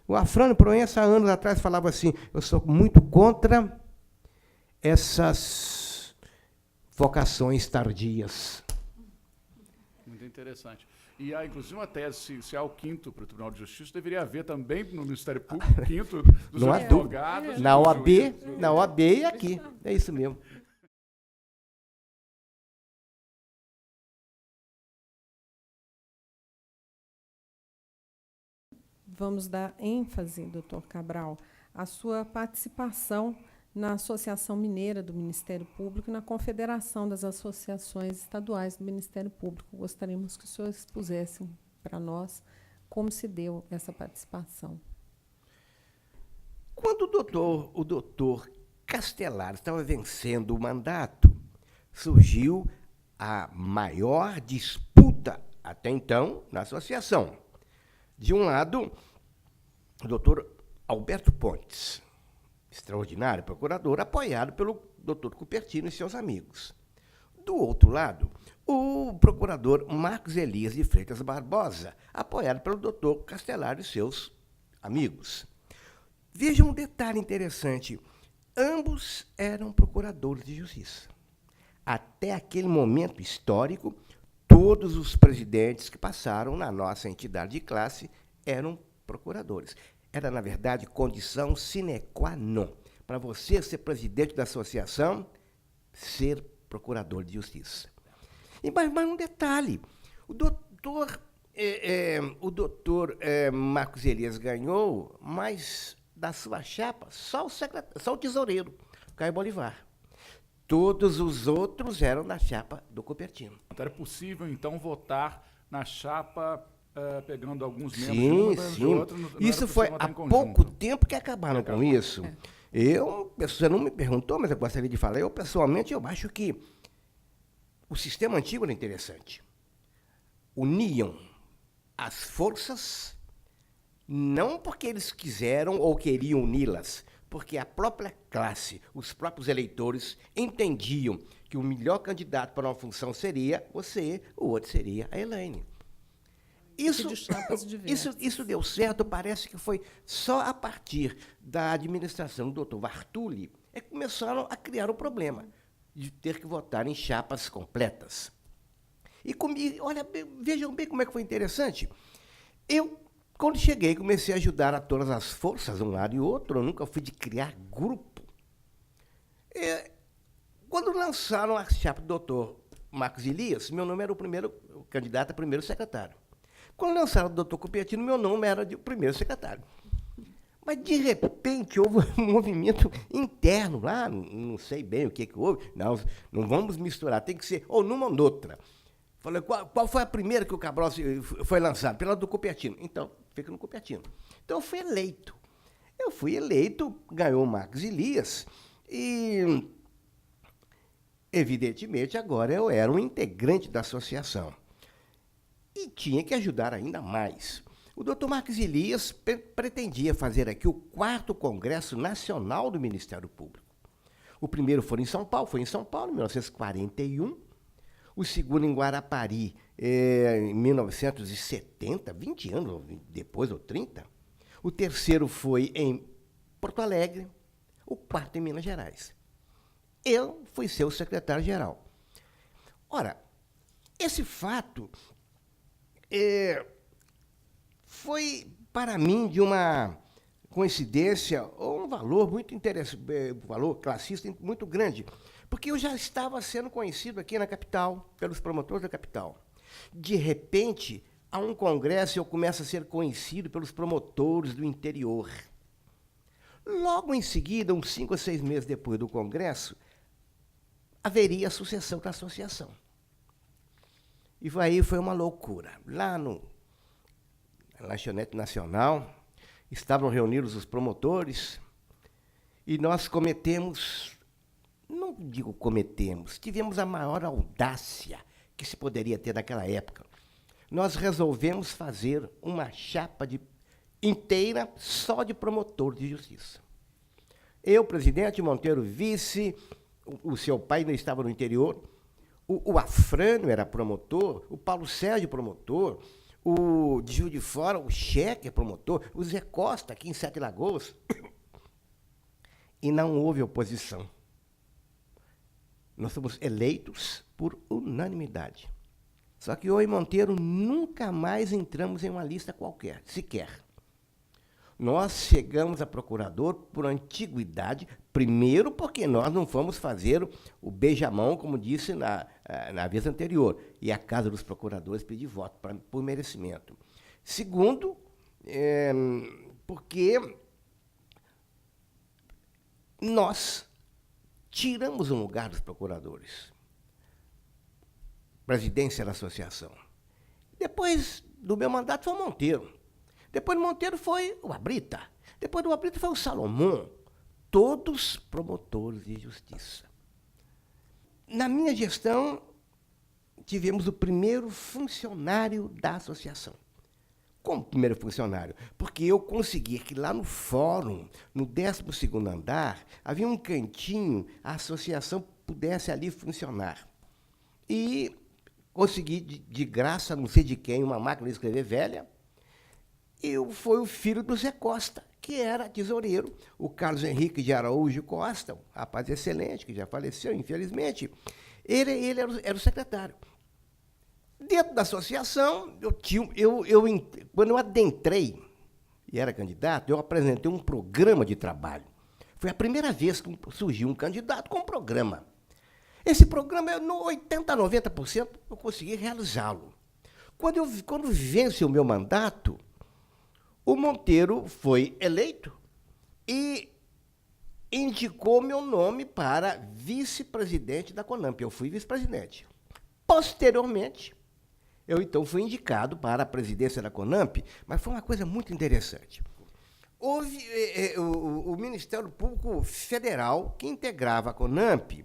O Afrânio Proença, há anos atrás, falava assim, eu sou muito contra essas vocações tardias. Muito interessante. E há, inclusive, uma tese, se há o quinto para o Tribunal de Justiça, deveria haver também no Ministério Público o quinto dos Não há advogados. dúvida. Na OAB e aqui. É isso mesmo. Vamos dar ênfase, doutor Cabral, à sua participação na Associação Mineira do Ministério Público e na Confederação das Associações Estaduais do Ministério Público. Gostaríamos que o senhor expusesse para nós como se deu essa participação. Quando o doutor Castelar estava vencendo o mandato, surgiu a maior disputa até então na associação. De um lado, o doutor Alberto Pontes, extraordinário procurador, apoiado pelo doutor Cupertino e seus amigos. Do outro lado, o procurador Marcos Elias de Freitas Barbosa, apoiado pelo doutor Castelar e seus amigos. Vejam um detalhe interessante. Ambos eram procuradores de justiça. Até aquele momento histórico, todos os presidentes que passaram na nossa entidade de classe eram procuradores. Era, na verdade, condição sine qua non. Para você ser presidente da associação, ser procurador de justiça. E mais um detalhe. O doutor Marcos Elias ganhou, mas da sua chapa, só o tesoureiro, Caio Bolivar. Todos os outros eram da chapa do Cupertino. Era possível, então, votar na chapa pegando alguns membros Sim. de outro? Isso foi há pouco tempo que acabaram com isso. Você não me perguntou, mas eu gostaria de falar. Eu, pessoalmente, eu acho que o sistema antigo era interessante. Uniam as forças, não porque eles quiseram ou queriam uni-las, porque a própria classe, os próprios eleitores, entendiam que o melhor candidato para uma função seria você, o outro seria a Elaine. Isso deu certo, parece que foi só a partir da administração do doutor Vartuli que começaram a criar o problema de ter que votar em chapas completas. Olha, vejam bem como é que foi interessante. Eu, quando cheguei, comecei a ajudar a todas as forças, um lado e outro, eu nunca fui de criar grupo. Quando lançaram a chapa do doutor Marcos Elias, meu nome era o candidato a primeiro secretário. Quando lançaram o doutor Cupertino, meu nome era de primeiro secretário. Mas, de repente, houve um movimento interno lá, não sei bem o que houve. Não vamos misturar, tem que ser ou numa ou noutra. Falei, qual foi a primeira que o Cabral foi lançado? Pela do Cupertino. Então, fica no Cupertino. Então, eu fui eleito. Ganhou o Marcos Elias e, evidentemente, agora eu era um integrante da associação. E tinha que ajudar ainda mais. O doutor Marcos Elias pretendia fazer aqui o 4º Congresso Nacional do Ministério Público. O primeiro foi em São Paulo, em 1941. O segundo em Guarapari, em 1970, 20 anos depois, ou 30. O terceiro foi em Porto Alegre. O quarto em Minas Gerais. Eu fui seu secretário-geral. Ora, esse fato foi, para mim, de uma coincidência ou um valor muito interessante, valor classista muito grande, porque eu já estava sendo conhecido aqui na capital, pelos promotores da capital. De repente, a um congresso eu começo a ser conhecido pelos promotores do interior. Logo em seguida, uns 5 ou 6 meses depois do congresso, haveria a sucessão da associação. E aí foi uma loucura. Lá no Lanchonete Nacional, estavam reunidos os promotores e nós tivemos a maior audácia que se poderia ter naquela época. Nós resolvemos fazer uma chapa inteira só de promotor de justiça. Eu, presidente, Monteiro, vice, o seu pai ainda estava no interior, o Afrânio era promotor, o Paulo Sérgio promotor, o de Juiz de Fora, o Cheque é promotor, o Zé Costa, aqui em Sete Lagoas. E não houve oposição. Nós fomos eleitos por unanimidade. Só que eu e Monteiro nunca mais entramos em uma lista qualquer, sequer. Nós chegamos a procurador por antiguidade, primeiro porque nós não fomos fazer o beijamão, como disse na vez anterior, e a Casa dos Procuradores pedir voto por merecimento. Segundo, porque nós tiramos um lugar dos procuradores. Presidência da associação. Depois do meu mandato foi o Monteiro. Depois do Monteiro foi o Abrita. Depois do Abrita foi o Salomão. Todos promotores de justiça. Na minha gestão, tivemos o primeiro funcionário da associação. Como primeiro funcionário? Porque eu consegui que lá no fórum, no 12º andar, havia um cantinho, a associação pudesse ali funcionar. E consegui, de graça, não sei de quem, uma máquina de escrever velha, foi o filho do Zé Costa, que era tesoureiro, o Carlos Henrique de Araújo Costa, um rapaz excelente, que já faleceu, infelizmente. Ele era o secretário. Dentro da associação, quando eu adentrei e era candidato, eu apresentei um programa de trabalho. Foi a primeira vez que surgiu um candidato com um programa. Esse programa, no 80%, 90%, eu consegui realizá-lo. Quando vence o meu mandato, o Monteiro foi eleito e indicou meu nome para vice-presidente da CONAMP. Eu fui vice-presidente. Posteriormente, eu então fui indicado para a presidência da CONAMP, mas foi uma coisa muito interessante. Houve o Ministério Público Federal, que integrava a CONAMP,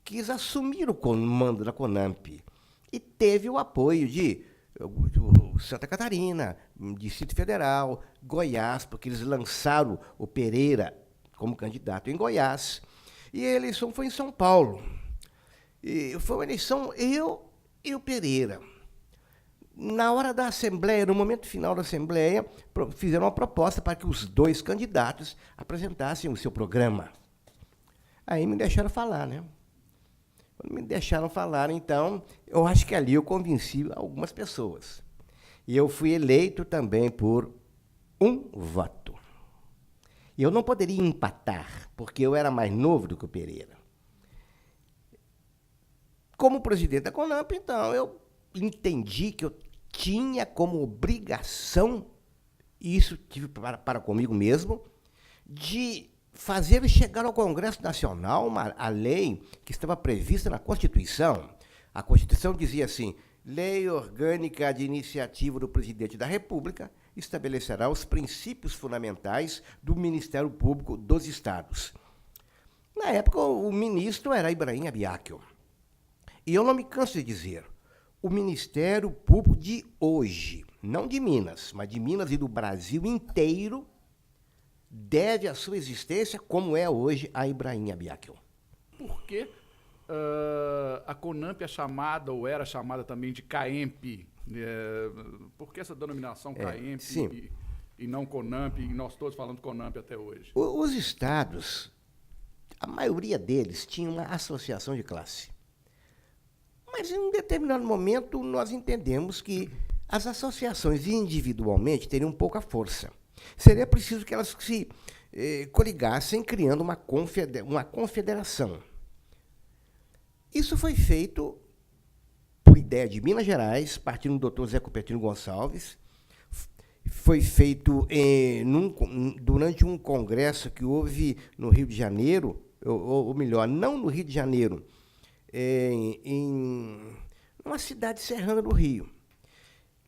quis assumir o comando da CONAMP e teve o apoio de Santa Catarina, Distrito Federal, Goiás, porque eles lançaram o Pereira como candidato em Goiás, e a eleição foi em São Paulo. E foi uma eleição, eu e o Pereira. Na hora da Assembleia, no momento final da Assembleia, fizeram uma proposta para que os dois candidatos apresentassem o seu programa. Aí me deixaram falar, né? Quando me deixaram falar, então, eu acho que ali eu convenci algumas pessoas. E eu fui eleito também por um voto. E eu não poderia empatar, porque eu era mais novo do que o Pereira. Como presidente da CONAMP, então, eu entendi que eu tinha como obrigação, e isso tive para comigo mesmo, de fazer chegar ao Congresso Nacional a lei que estava prevista na Constituição. A Constituição dizia assim: lei orgânica de iniciativa do Presidente da República estabelecerá os princípios fundamentais do Ministério Público dos Estados. Na época, o ministro era Ibrahim Abiaquil. E eu não me canso de dizer, o Ministério Público de hoje, não de Minas, mas de Minas e do Brasil inteiro, deve a sua existência como é hoje a Ibrahim Abiaquil. Por que a CONAMP é chamada, ou era chamada também de CAEMP? Por que essa denominação CAEMP e não CONAMP, e nós todos falando CONAMP até hoje? Os estados, a maioria deles, tinha uma associação de classe. Mas, em um determinado momento, nós entendemos que as associações individualmente teriam pouca força. Seria preciso que elas se coligassem, criando uma confederação. Isso foi feito por ideia de Minas Gerais, partindo do Dr. Zé Cupertino Gonçalves. Foi feito durante um congresso que houve no Rio de Janeiro, ou melhor, não no Rio de Janeiro, uma cidade serrana do Rio.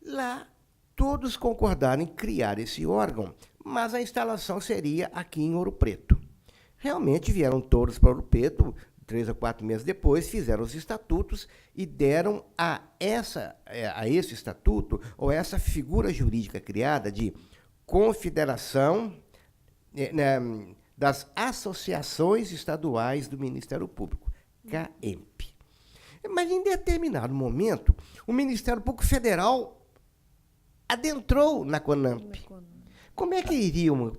Lá, todos concordaram em criar esse órgão, mas a instalação seria aqui em Ouro Preto. Realmente vieram todos para Ouro Preto, 3 ou 4 meses depois, fizeram os estatutos e deram a esse estatuto, ou a essa figura jurídica criada de Confederação das Associações Estaduais do Ministério Público, CAEMP. Mas, em determinado momento, o Ministério Público Federal adentrou na CONAMP. Como é que iriam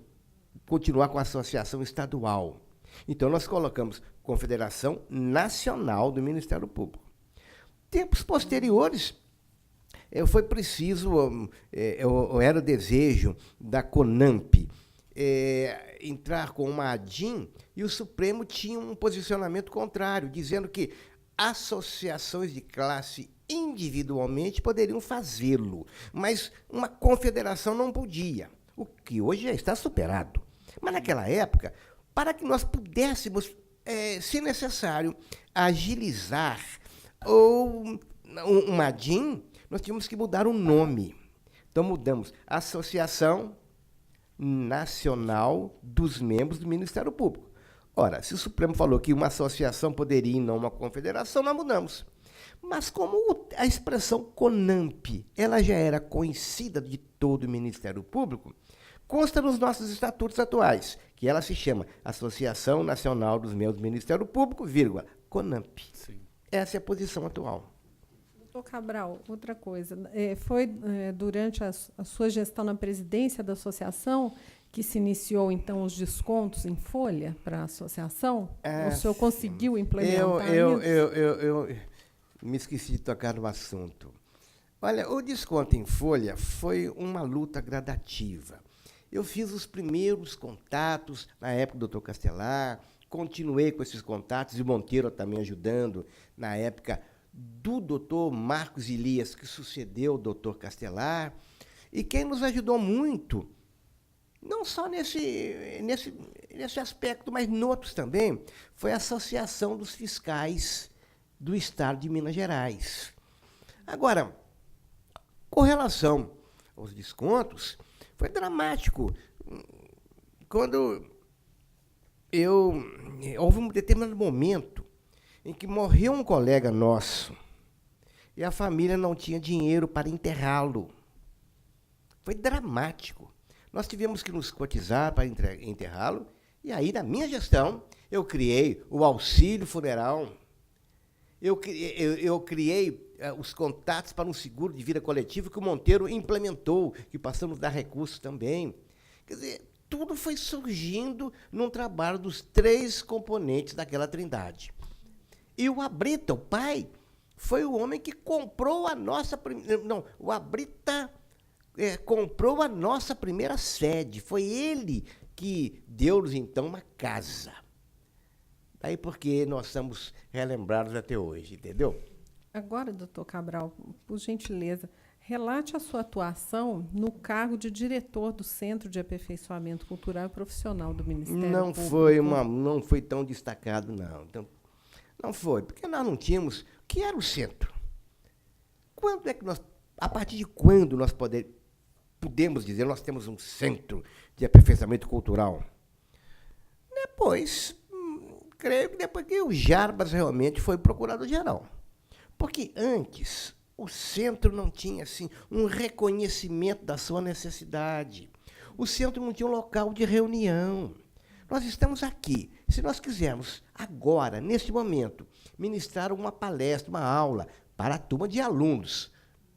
continuar com a associação estadual? Então, nós colocamos Confederação Nacional do Ministério Público. Tempos posteriores, foi preciso, era o desejo da CONAMP entrar com uma ADIM, e o Supremo tinha um posicionamento contrário, dizendo que associações de classe individualmente poderiam fazê-lo, mas uma confederação não podia, o que hoje já está superado. Mas, naquela época, para que nós pudéssemos, se necessário, agilizar ou uma ADIM, nós tínhamos que mudar o nome. Então, mudamos Associação Nacional dos Membros do Ministério Público. Ora, se o Supremo falou que uma associação poderia e não uma confederação, nós mudamos. Mas como a expressão CONAMP ela já era conhecida de todo o Ministério Público, consta nos nossos estatutos atuais, que ela se chama Associação Nacional dos Membros do Ministério Público, CONAMP. Sim. Essa é a posição atual. Doutor Cabral, outra coisa. Foi durante a sua gestão na presidência da associação que se iniciou, então, os descontos em folha para a associação? O senhor conseguiu implementar isso? Eu me esqueci de tocar no assunto. Olha, o desconto em folha foi uma luta gradativa. Eu fiz os primeiros contatos na época do doutor Castelar, continuei com esses contatos, e o Monteiro também ajudando, na época do doutor Marcos Elias, que sucedeu o doutor Castelar, e quem nos ajudou muito, não só nesse aspecto, mas em outros também, foi a Associação dos Fiscais do Estado de Minas Gerais. Agora, com relação aos descontos, foi dramático. Quando houve um determinado momento em que morreu um colega nosso e a família não tinha dinheiro para enterrá-lo. Foi dramático. Nós tivemos que nos cotizar para enterrá-lo, e aí, na minha gestão, eu criei o auxílio funeral, eu criei os contatos para um seguro de vida coletivo que o Monteiro implementou, que passamos a dar recursos também. Quer dizer, tudo foi surgindo num trabalho dos 3 componentes daquela trindade. E o Abrita, o pai, foi o homem que comprou a nossa... Não, o Abrita comprou a nossa primeira sede. Foi ele que deu-nos, então, uma casa. Daí porque nós estamos relembrados até hoje, entendeu? Agora, doutor Cabral, por gentileza, relate a sua atuação no cargo de diretor do Centro de Aperfeiçoamento Cultural e Profissional do Ministério Público. Não foi tão destacado, não. Então, não foi, porque nós não tínhamos... O que era o centro? Quando é que a partir de quando nós podemos dizer nós temos um centro de aperfeiçoamento cultural? Creio que depois que o Jarbas realmente foi procurador-geral. Porque antes o centro não tinha assim, um reconhecimento da sua necessidade. O centro não tinha um local de reunião. Nós estamos aqui. Se nós quisermos, agora, neste momento, ministrar uma palestra, uma aula para a turma de alunos,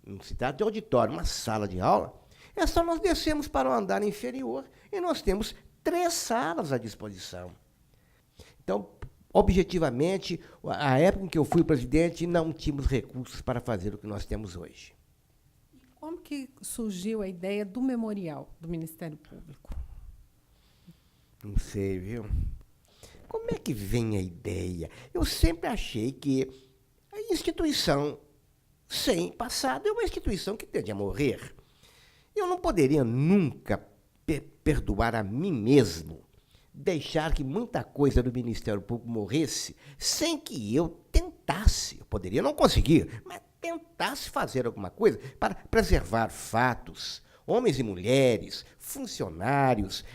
não se trata de auditório, uma sala de aula, é só nós descermos para o andar inferior e nós temos 3 salas à disposição. Então, objetivamente, a época em que eu fui presidente, não tínhamos recursos para fazer o que nós temos hoje. Como que surgiu a ideia do memorial do Ministério Público? Não sei, viu? Como é que vem a ideia? Eu sempre achei que a instituição sem passado é uma instituição que tende a morrer. Eu não poderia nunca perdoar a mim mesmo, deixar que muita coisa do Ministério Público morresse sem que eu tentasse. Eu poderia não conseguir, mas tentasse fazer alguma coisa para preservar fatos, homens e mulheres, funcionários,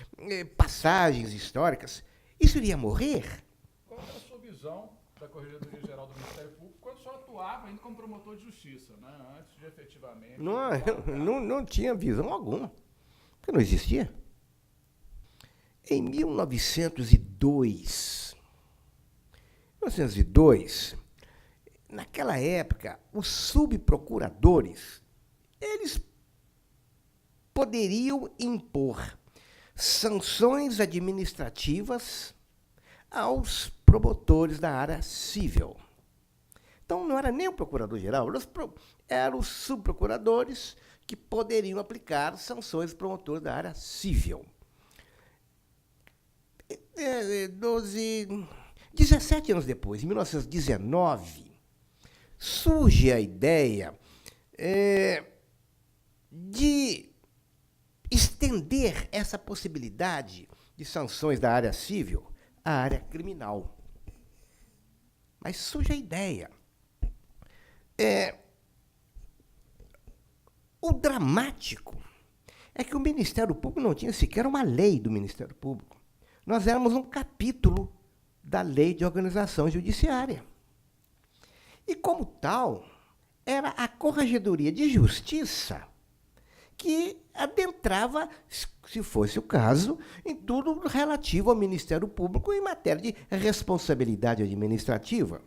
passagens históricas, isso iria morrer? Qual era a sua visão da Corregedoria Geral do Ministério Público quando o senhor atuava ainda como promotor de justiça, né? Antes de efetivamente... Não tinha visão alguma, porque não existia. Em 1902, naquela época, os subprocuradores, eles poderiam impor sanções administrativas aos promotores da área civil. Então, não era nem o procurador-geral, eram os subprocuradores que poderiam aplicar sanções aos promotores da área civil. 17 anos depois, em 1919, surge a ideia de estender essa possibilidade de sanções da área civil à área criminal. Mas surge a ideia. O dramático é que o Ministério Público não tinha sequer uma lei do Ministério Público. Nós éramos um capítulo da Lei de Organização Judiciária. E, como tal, era a Corregedoria de Justiça que adentrava, se fosse o caso, em tudo relativo ao Ministério Público em matéria de responsabilidade administrativa.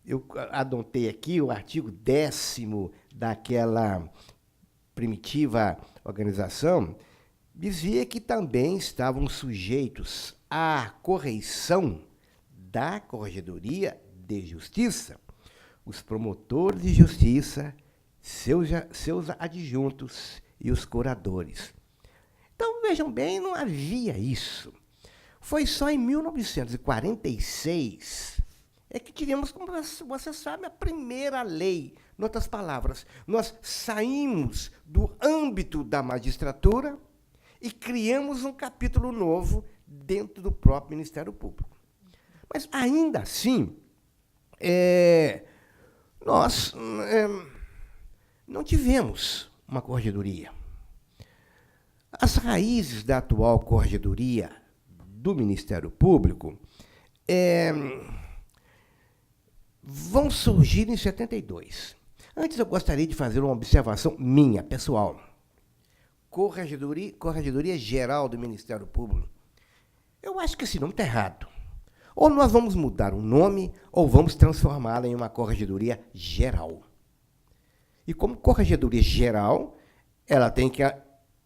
Eu adotei aqui o artigo 10º daquela primitiva organização, dizia que também estavam sujeitos à correição da Corregedoria de Justiça os promotores de justiça, seus adjuntos e os curadores. Então, vejam bem, não havia isso. Foi só em 1946 que tivemos, como você sabe, a primeira lei. Em outras palavras, nós saímos do âmbito da magistratura e criamos um capítulo novo dentro do próprio Ministério Público. Mas, ainda assim, nós não tivemos uma corregedoria. As raízes da atual corregedoria do Ministério Público vão surgir em 72. Antes, eu gostaria de fazer uma observação minha, pessoal. Corregedoria Geral do Ministério Público. Eu acho que esse nome está errado. Ou nós vamos mudar o nome, ou vamos transformá-la em uma Corregedoria Geral. E como Corregedoria Geral, ela tem que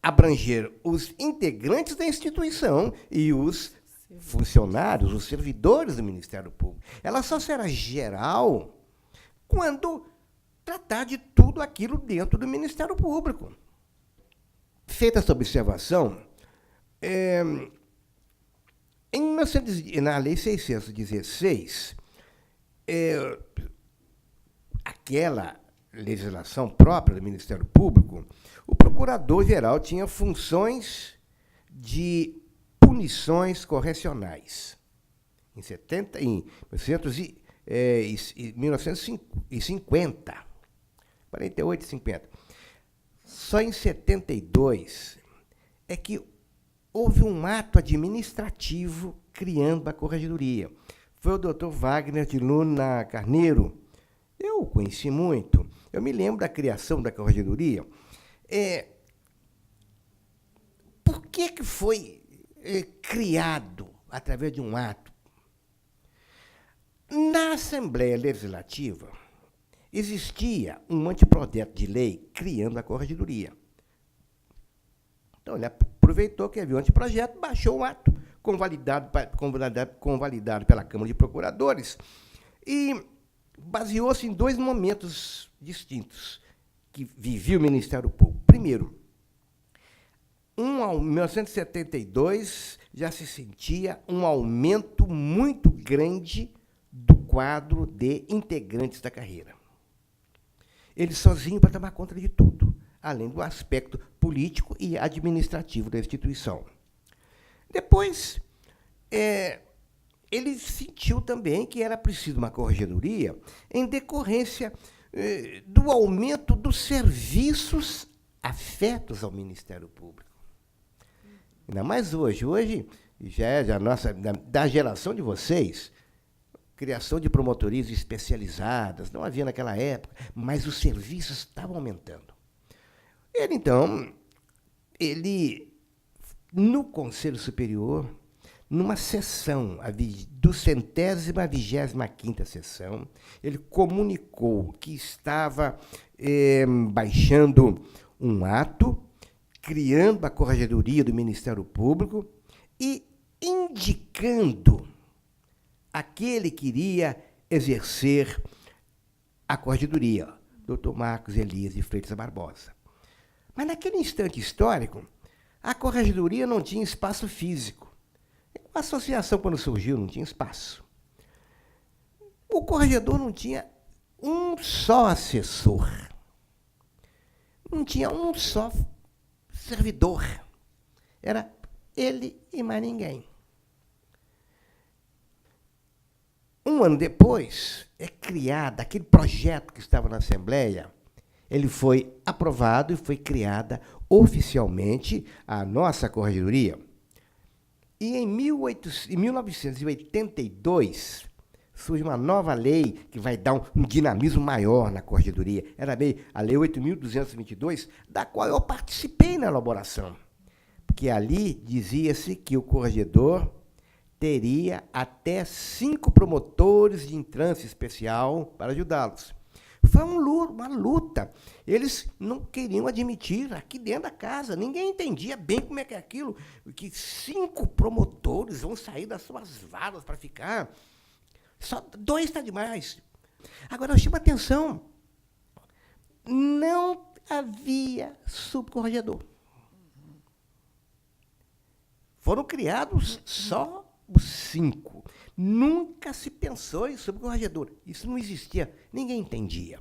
abranger os integrantes da instituição e os funcionários, os servidores do Ministério Público. Ela só será geral quando tratar de tudo aquilo dentro do Ministério Público. Feita essa observação, na Lei 616, aquela legislação própria do Ministério Público, o procurador-geral tinha funções de punições correcionais. Em 1950, 48 e 50. Só em 72 é que houve um ato administrativo criando a corregedoria. Foi o doutor Wagner de Luna Carneiro. Eu o conheci muito. Eu me lembro da criação da corregedoria. Por que foi criado através de um ato? Na Assembleia Legislativa, existia um anteprojeto de lei criando a corregedoria. Então, ele aproveitou que havia um anteprojeto, baixou o ato, convalidado pela Câmara de Procuradores, e baseou-se em dois momentos distintos que vivia o Ministério Público. Primeiro, em 1972, já se sentia um aumento muito grande do quadro de integrantes da carreira. Ele sozinho para tomar conta de tudo, além do aspecto político e administrativo da instituição. Depois, ele sentiu também que era preciso uma corregedoria em decorrência do aumento dos serviços afetos ao Ministério Público. Ainda mais hoje. Hoje já é da geração de vocês, criação de promotorias especializadas, não havia naquela época, mas os serviços estavam aumentando. Então, no Conselho Superior, numa sessão, do 125ª sessão, ele comunicou que estava baixando um ato, criando a Corregedoria do Ministério Público e indicando aquele que iria exercer a Corregedoria, Dr. Marcos Elias de Freitas Barbosa. Mas, naquele instante histórico, a Corregedoria não tinha espaço físico. A associação, quando surgiu, não tinha espaço. O corregedor não tinha um só assessor. Não tinha um só servidor. Era ele e mais ninguém. Um ano depois, é criado aquele projeto que estava na Assembleia, ele foi aprovado e foi criada oficialmente a nossa Corregedoria. E em 1982, surge uma nova lei que vai dar um dinamismo maior na Corregedoria. Era a Lei 8.222, da qual eu participei na elaboração. Porque ali dizia-se que o corregedor teria até 5 promotores de entrância especial para ajudá-los. Foi uma luta. Eles não queriam admitir aqui dentro da casa. Ninguém entendia bem como é que é aquilo, que 5 promotores vão sair das suas varas para ficar. Só 2 está demais. Agora, eu chamo a atenção. Não havia subcorregedor. Foram criados só os 5. Nunca se pensou em subcorregedor. Isso não existia. Ninguém entendia.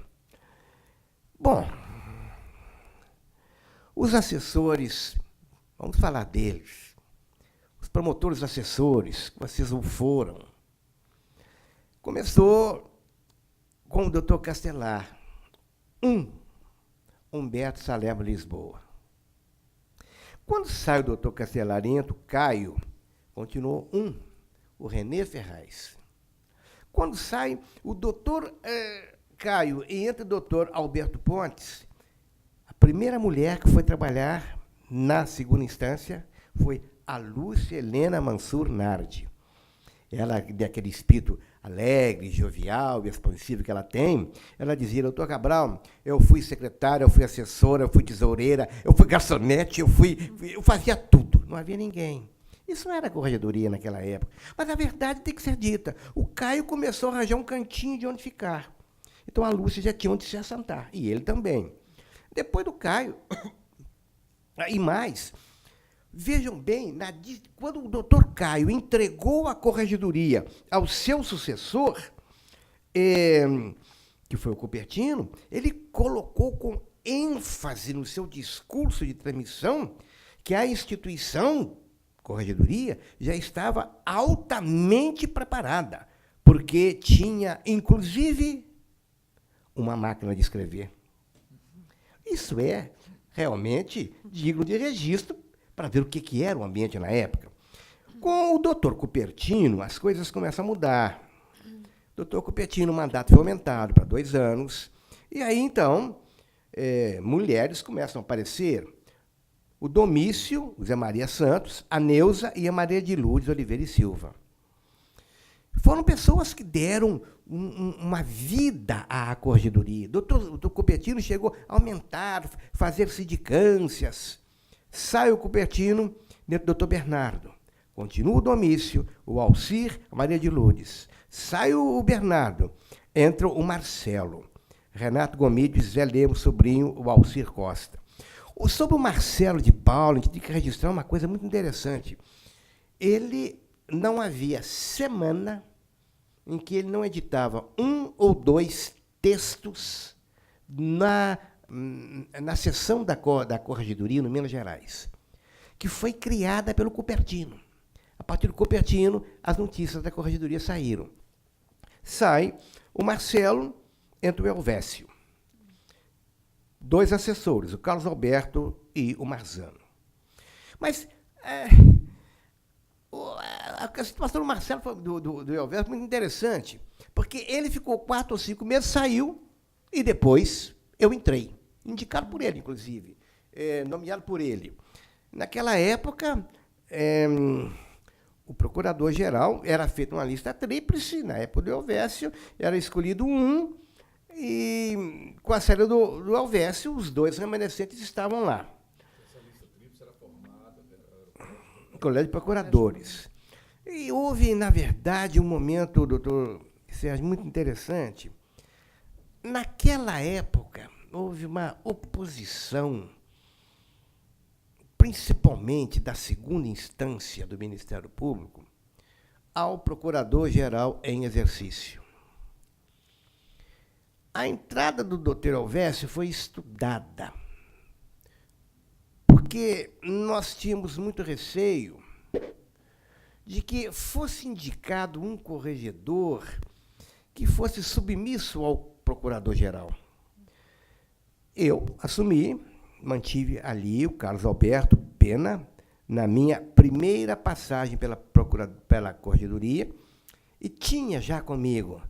Bom, os assessores, vamos falar deles. Os promotores assessores, que vocês não foram. Começou com o doutor Castelar. Humberto Salerno Lisboa. Quando sai o doutor Castelar, entra o Caio, continuou o René Ferraz. Quando sai o doutor Caio e entra o doutor Alberto Pontes, a primeira mulher que foi trabalhar na segunda instância foi a Lúcia Helena Mansur Nardi. Ela, daquele espírito alegre, jovial e expansivo que ela tem, ela dizia: doutor Cabral, eu fui secretária, eu fui assessora, eu fui tesoureira, eu fui garçonete, eu fazia tudo. Não havia ninguém. Isso não era corregedoria naquela época. Mas a verdade tem que ser dita. O Caio começou a arranjar um cantinho de onde ficar. Então a Lúcia já tinha onde se assentar. E ele também. Depois do Caio, e mais, vejam bem, quando o doutor Caio entregou a corregedoria ao seu sucessor, que foi o Cupertino, ele colocou com ênfase no seu discurso de transmissão que a instituição Corregedoria já estava altamente preparada, porque tinha, inclusive, uma máquina de escrever. Isso é realmente digno de registro para ver o que era o ambiente na época. Com o doutor Cupertino, as coisas começam a mudar. O doutor Cupertino, o mandato foi aumentado para 2 anos, e aí, então, mulheres começam a aparecer. O Domício, o Zé Maria Santos, a Neuza e a Maria de Lourdes Oliveira e Silva. Foram pessoas que deram uma vida à corregedoria. O doutor Cupertino chegou a aumentar, fazer sindicâncias. Sai o Cupertino dentro do doutor Bernardo. Continua o Domício, o Alcir, a Maria de Lourdes. Sai o Bernardo, entra o Marcelo. Renato Gomides, Zé Lemos, sobrinho, o Alcir Costa. Sobre o Marcelo de Paula, a gente tem que registrar uma coisa muito interessante. Ele não havia semana em que ele não editava 1 ou 2 textos na sessão da Corregedoria no Minas Gerais, que foi criada pelo Cupertino. A partir do Cupertino, as notícias da Corregedoria saíram. Sai o Marcelo, entra o Elvésio. 2 assessores, o Carlos Alberto e o Marzano. Mas a situação do Marcelo, do Elvésio, foi muito interessante, porque ele ficou 4 ou 5 meses, saiu, e depois eu entrei, indicado por ele, inclusive, nomeado por ele. Naquela época, o procurador-geral era feita uma lista tríplice, na época do Elvésio, era escolhido um, e com a saída do Elvésio, os 2 remanescentes estavam lá. Essa lista tríplice era formada pelo Colégio de Procuradores. E houve, na verdade, um momento, doutor Sérgio, muito interessante. Naquela época, houve uma oposição, principalmente da segunda instância do Ministério Público, ao Procurador-Geral em exercício. A entrada do doutor Elvésio foi estudada, porque nós tínhamos muito receio de que fosse indicado um corregedor que fosse submisso ao procurador-geral. Eu assumi, mantive ali o Carlos Alberto Pena, na minha primeira passagem pela Corregedoria, e tinha já comigo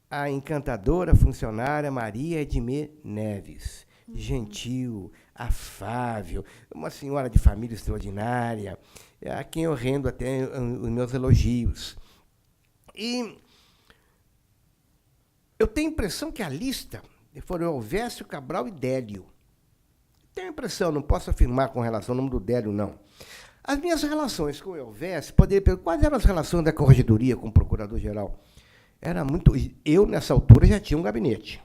a encantadora funcionária Maria Edmê Neves, gentil, afável, uma senhora de família extraordinária, a quem eu rendo até os meus elogios. E eu tenho a impressão que a lista foram Elvésio, Cabral e Délio. Tenho a impressão, não posso afirmar com relação ao nome do Délio, não. As minhas relações com o Elvésio, poderia perguntar quais eram as relações da Corregedoria com o Procurador-Geral. Era muito. Eu, nessa altura, já tinha um gabinete.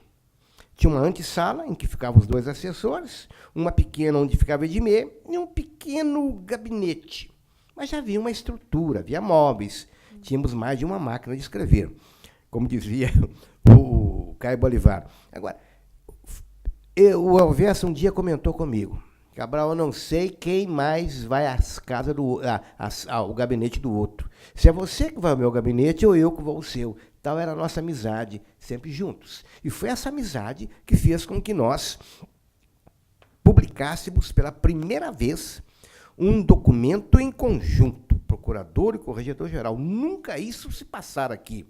Tinha uma antessala, em que ficavam os 2 assessores, uma pequena onde ficava Edmê, e um pequeno gabinete. Mas já havia uma estrutura, havia móveis, tínhamos mais de uma máquina de escrever, como dizia o Caio Bolivar. Agora, o Elvésio um dia comentou comigo: Cabral, eu não sei quem mais vai às casas ao gabinete do outro. Se é você que vai ao meu gabinete ou eu que vou ao seu. Tal era a nossa amizade, sempre juntos. E foi essa amizade que fez com que nós publicássemos pela primeira vez um documento em conjunto, procurador e corregedor-geral. Nunca isso se passara aqui,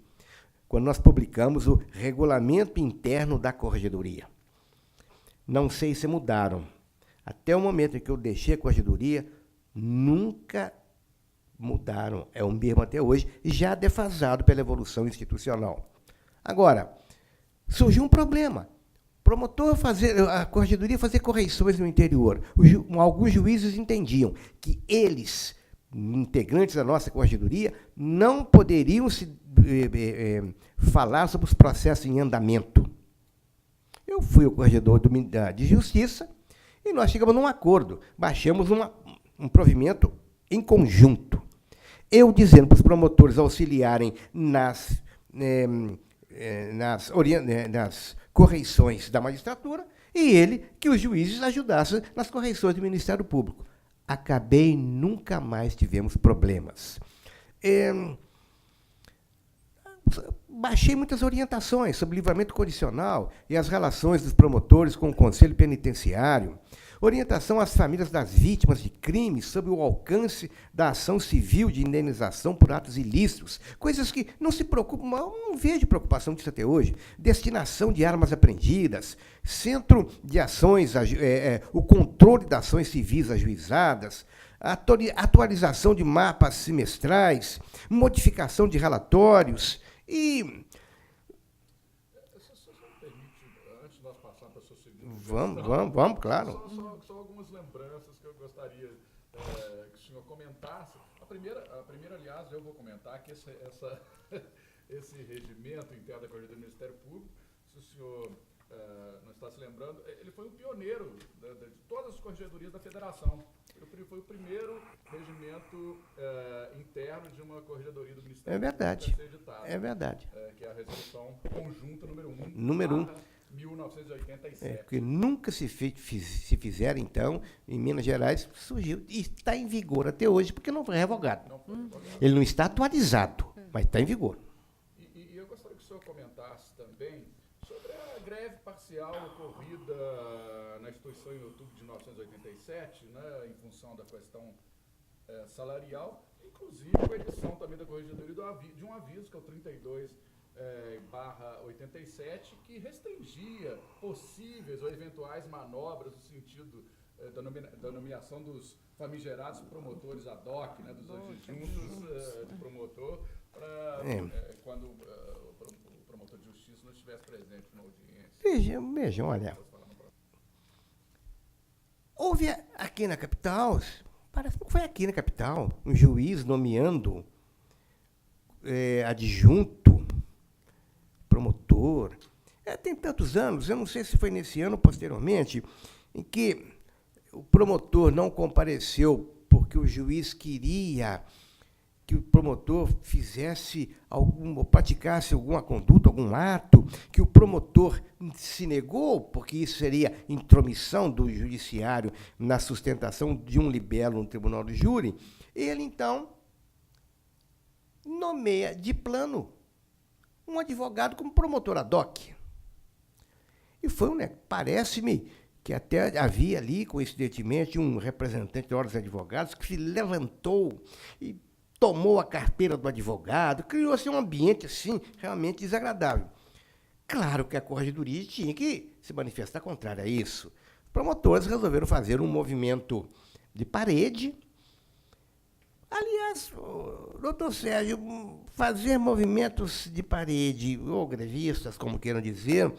quando nós publicamos o regulamento interno da Corregedoria. Não sei se mudaram. Até o momento em que eu deixei a Corregedoria, nunca mudaram. É o mesmo até hoje, já defasado pela evolução institucional. Agora, surgiu um problema. A Corregedoria fazer correições no interior. Alguns juízes entendiam que eles, integrantes da nossa Corregedoria, não poderiam falar sobre os processos em andamento. Eu fui o corregedor de Justiça e nós chegamos num acordo. Baixamos um provimento em conjunto. Eu dizendo para os promotores auxiliarem nas correições da magistratura e ele que os juízes ajudassem nas correições do Ministério Público. Acabei, nunca mais tivemos problemas. Baixei muitas orientações sobre livramento condicional e as relações dos promotores com o Conselho Penitenciário, orientação às famílias das vítimas de crimes sobre o alcance da ação civil de indenização por atos ilícitos, coisas que não se preocupam, não vejo preocupação disso até hoje, destinação de armas apreendidas, centro de ações, o controle das ações civis ajuizadas, atualização de mapas semestrais, modificação de relatórios e... Se você me permite, antes de nós passarmos para a sua segunda... Vamos, claro. Só algumas lembranças que eu gostaria que o senhor comentasse. A primeira, aliás, eu vou comentar que esse regimento interno da Corregedoria do Ministério Público, se o senhor não está se lembrando, ele foi um pioneiro de todas as corregedorias da Federação. Ele foi o primeiro regimento interno de uma corregedoria do Ministério Público a ser editado. É verdade. Que é a resolução conjunta número 1. Número 1. 1987. Porque nunca se fizeram, então, em Minas Gerais, surgiu. E está em vigor até hoje, porque não foi revogado. Não foi revogado. Ele não está atualizado, mas está em vigor. E eu gostaria que o senhor comentasse também sobre a greve parcial ocorrida na instituição em outubro de 1987, né, em função da questão salarial, inclusive com a edição também da Corregedoria de um aviso, que é o 32/87, que restringia possíveis ou eventuais manobras no sentido da nomeação dos famigerados promotores ad hoc, né, dos adjuntos de promotor, quando o promotor de justiça não estivesse presente na audiência. Vejam, olha. Houve aqui na capital, parece que foi aqui na capital, um juiz nomeando adjunto, promotor. Tem tantos anos, eu não sei se foi nesse ano ou posteriormente, em que o promotor não compareceu porque o juiz queria que o promotor praticasse alguma conduta, algum ato, que o promotor se negou, porque isso seria intromissão do judiciário na sustentação de um libelo no tribunal do júri. Ele, então, nomeia de plano um advogado como promotor ad hoc. E parece-me que até havia ali, coincidentemente, um representante da Ordem dos Advogados que se levantou e tomou a carteira do advogado, criou-se um ambiente, assim, realmente desagradável. Claro que a Corregedoria tinha que se manifestar contrária a isso. Os promotores resolveram fazer um movimento de parede. Aliás, doutor Sérgio, fazer movimentos de parede, ou grevistas, como queiram dizer,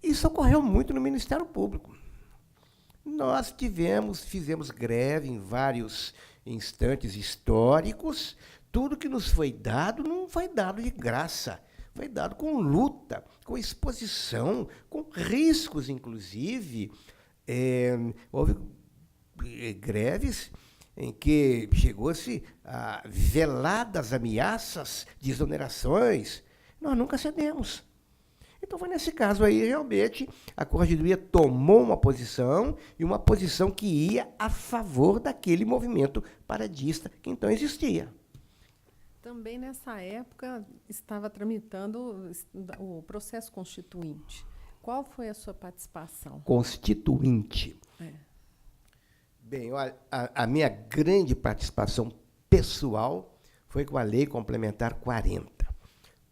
isso ocorreu muito no Ministério Público. Nós fizemos greve em vários instantes históricos. Tudo que nos foi dado não foi dado de graça, foi dado com luta, com exposição, com riscos, inclusive. Houve greves em que chegou-se a veladas ameaças de exonerações. Nós nunca cedemos. Então, foi nesse caso aí, realmente, a Corregedoria tomou uma posição, e uma posição que ia a favor daquele movimento paradista que então existia. Também, nessa época, estava tramitando o processo constituinte. Qual foi a sua participação? Constituinte. Bem, olha, a minha grande participação pessoal foi com a Lei Complementar 40.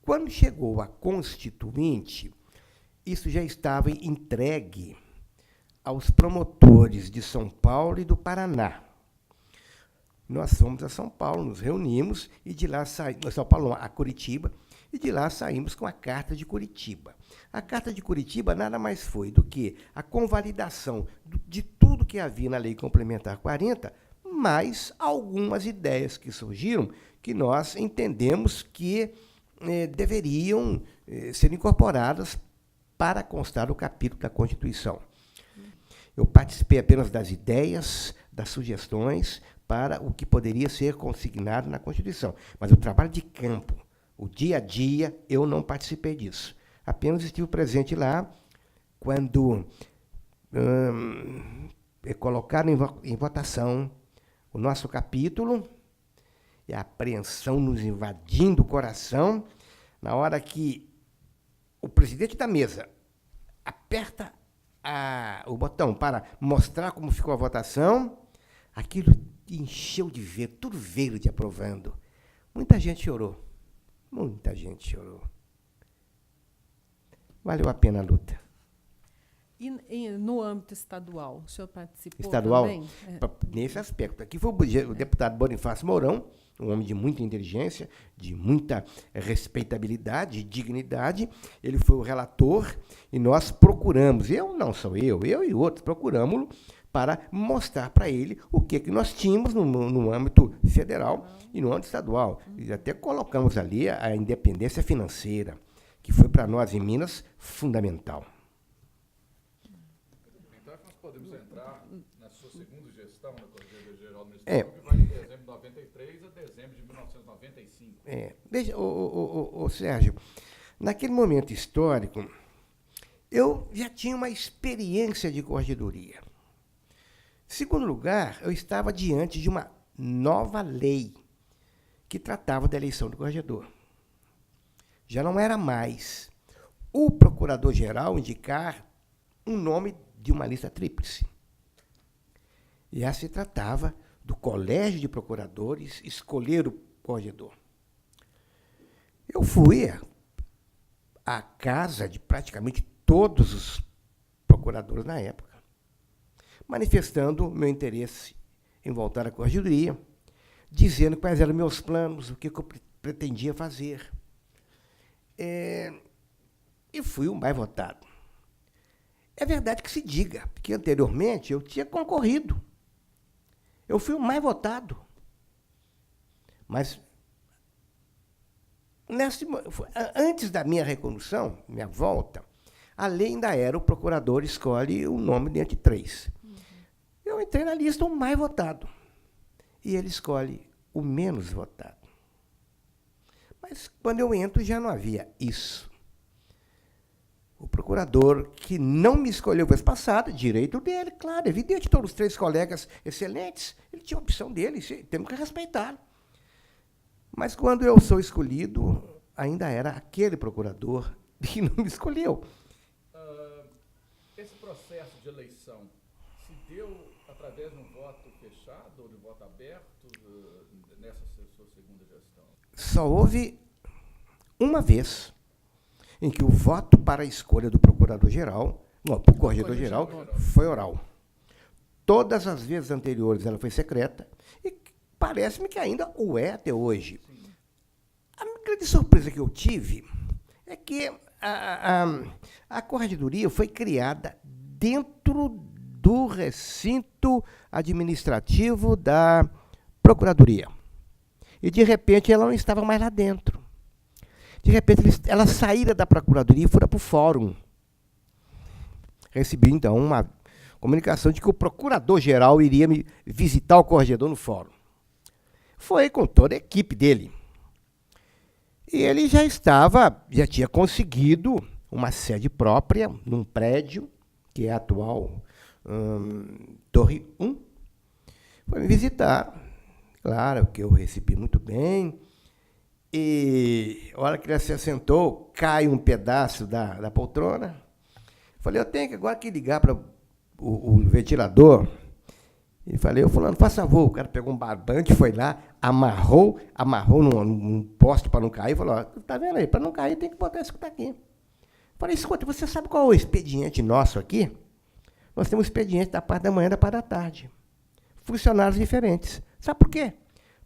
Quando chegou a Constituinte, isso já estava entregue aos promotores de São Paulo e do Paraná. Nós fomos a São Paulo, nos reunimos, e de lá saímos, São Paulo, a Curitiba, e de lá saímos com a Carta de Curitiba. A Carta de Curitiba nada mais foi do que a convalidação de tudo que havia na Lei Complementar 40, mais algumas ideias que surgiram, que nós entendemos que deveriam ser incorporadas para constar o capítulo da Constituição. Eu participei apenas das ideias, das sugestões para o que poderia ser consignado na Constituição. Mas o trabalho de campo, o dia a dia, eu não participei disso. Apenas estive presente lá quando colocaram em votação o nosso capítulo, e a apreensão nos invadindo o coração, na hora que o presidente da mesa aperta o botão para mostrar como ficou a votação, aquilo encheu de verde, tudo verde aprovando. Muita gente chorou. Muita gente chorou. Valeu a pena a luta. E no âmbito estadual, o senhor participou estadual, também? Nesse aspecto. Aqui foi o deputado Bonifácio Mourão, um homem de muita inteligência, de muita respeitabilidade e dignidade. Ele foi o relator e nós procuramos, não sou eu e outros, procuramos-lo para mostrar para ele o que nós tínhamos no âmbito federal e no âmbito estadual. E até colocamos ali a independência financeira, que foi para nós em Minas fundamental. Podemos entrar na sua segunda gestão na Corregedoria Geral do Ministério Público, que vai de dezembro de 93 a dezembro de 1995. Veja, Sérgio, naquele momento histórico, eu já tinha uma experiência de corregedoria. Em segundo lugar, eu estava diante de uma nova lei que tratava da eleição do corregedor. Já não era mais o procurador-geral indicar um nome de uma lista tríplice. Já se tratava do colégio de procuradores escolher o corregedor. Eu fui à casa de praticamente todos os procuradores na época, manifestando meu interesse em voltar à corregedoria, dizendo quais eram meus planos, o que eu pretendia fazer. E fui o mais votado. É verdade que se diga, porque anteriormente eu tinha concorrido. Eu fui o mais votado. Mas, antes da minha recondução, minha volta, a lei ainda era o procurador escolhe o nome dentre 3. Eu entrei na lista o mais votado. E ele escolhe o menos votado. Mas, quando eu entro, já não havia isso. O procurador que não me escolheu vez passada, direito dele, claro, evidente, todos os 3 colegas excelentes, ele tinha a opção dele, temos que respeitar. Mas, quando eu sou escolhido, ainda era aquele procurador que não me escolheu. Esse processo de eleição se deu através de um voto fechado ou de voto aberto nessa sua segunda gestão? Só houve uma vez em que o voto para a escolha do procurador-geral, não, para o corregedor-geral, foi oral. Todas as vezes anteriores ela foi secreta, e parece-me que ainda o é até hoje. Sim. A grande surpresa que eu tive é que a corregedoria foi criada dentro do recinto administrativo da Procuradoria. E, de repente, ela não estava mais lá dentro. De repente, ela saíra da Procuradoria e foi para o Fórum. Recebi, então, uma comunicação de que o Procurador-Geral iria me visitar o corregedor no Fórum. Foi com toda a equipe dele. E ele já tinha conseguido uma sede própria num prédio, que é a atual Torre 1. Foi me visitar. Claro que eu recebi muito bem. E, a hora que ele se assentou, cai um pedaço da poltrona. Falei, eu tenho agora que ligar para o ventilador. E falei, fulano, faça favor. O cara pegou um barbante, foi lá, amarrou num poste para não cair. Falou, tá vendo aí, para não cair tem que botar isso que está aqui. Falei, escuta, você sabe qual é o expediente nosso aqui? Nós temos expediente da parte da manhã e da parte da tarde. Funcionários diferentes. Sabe por quê?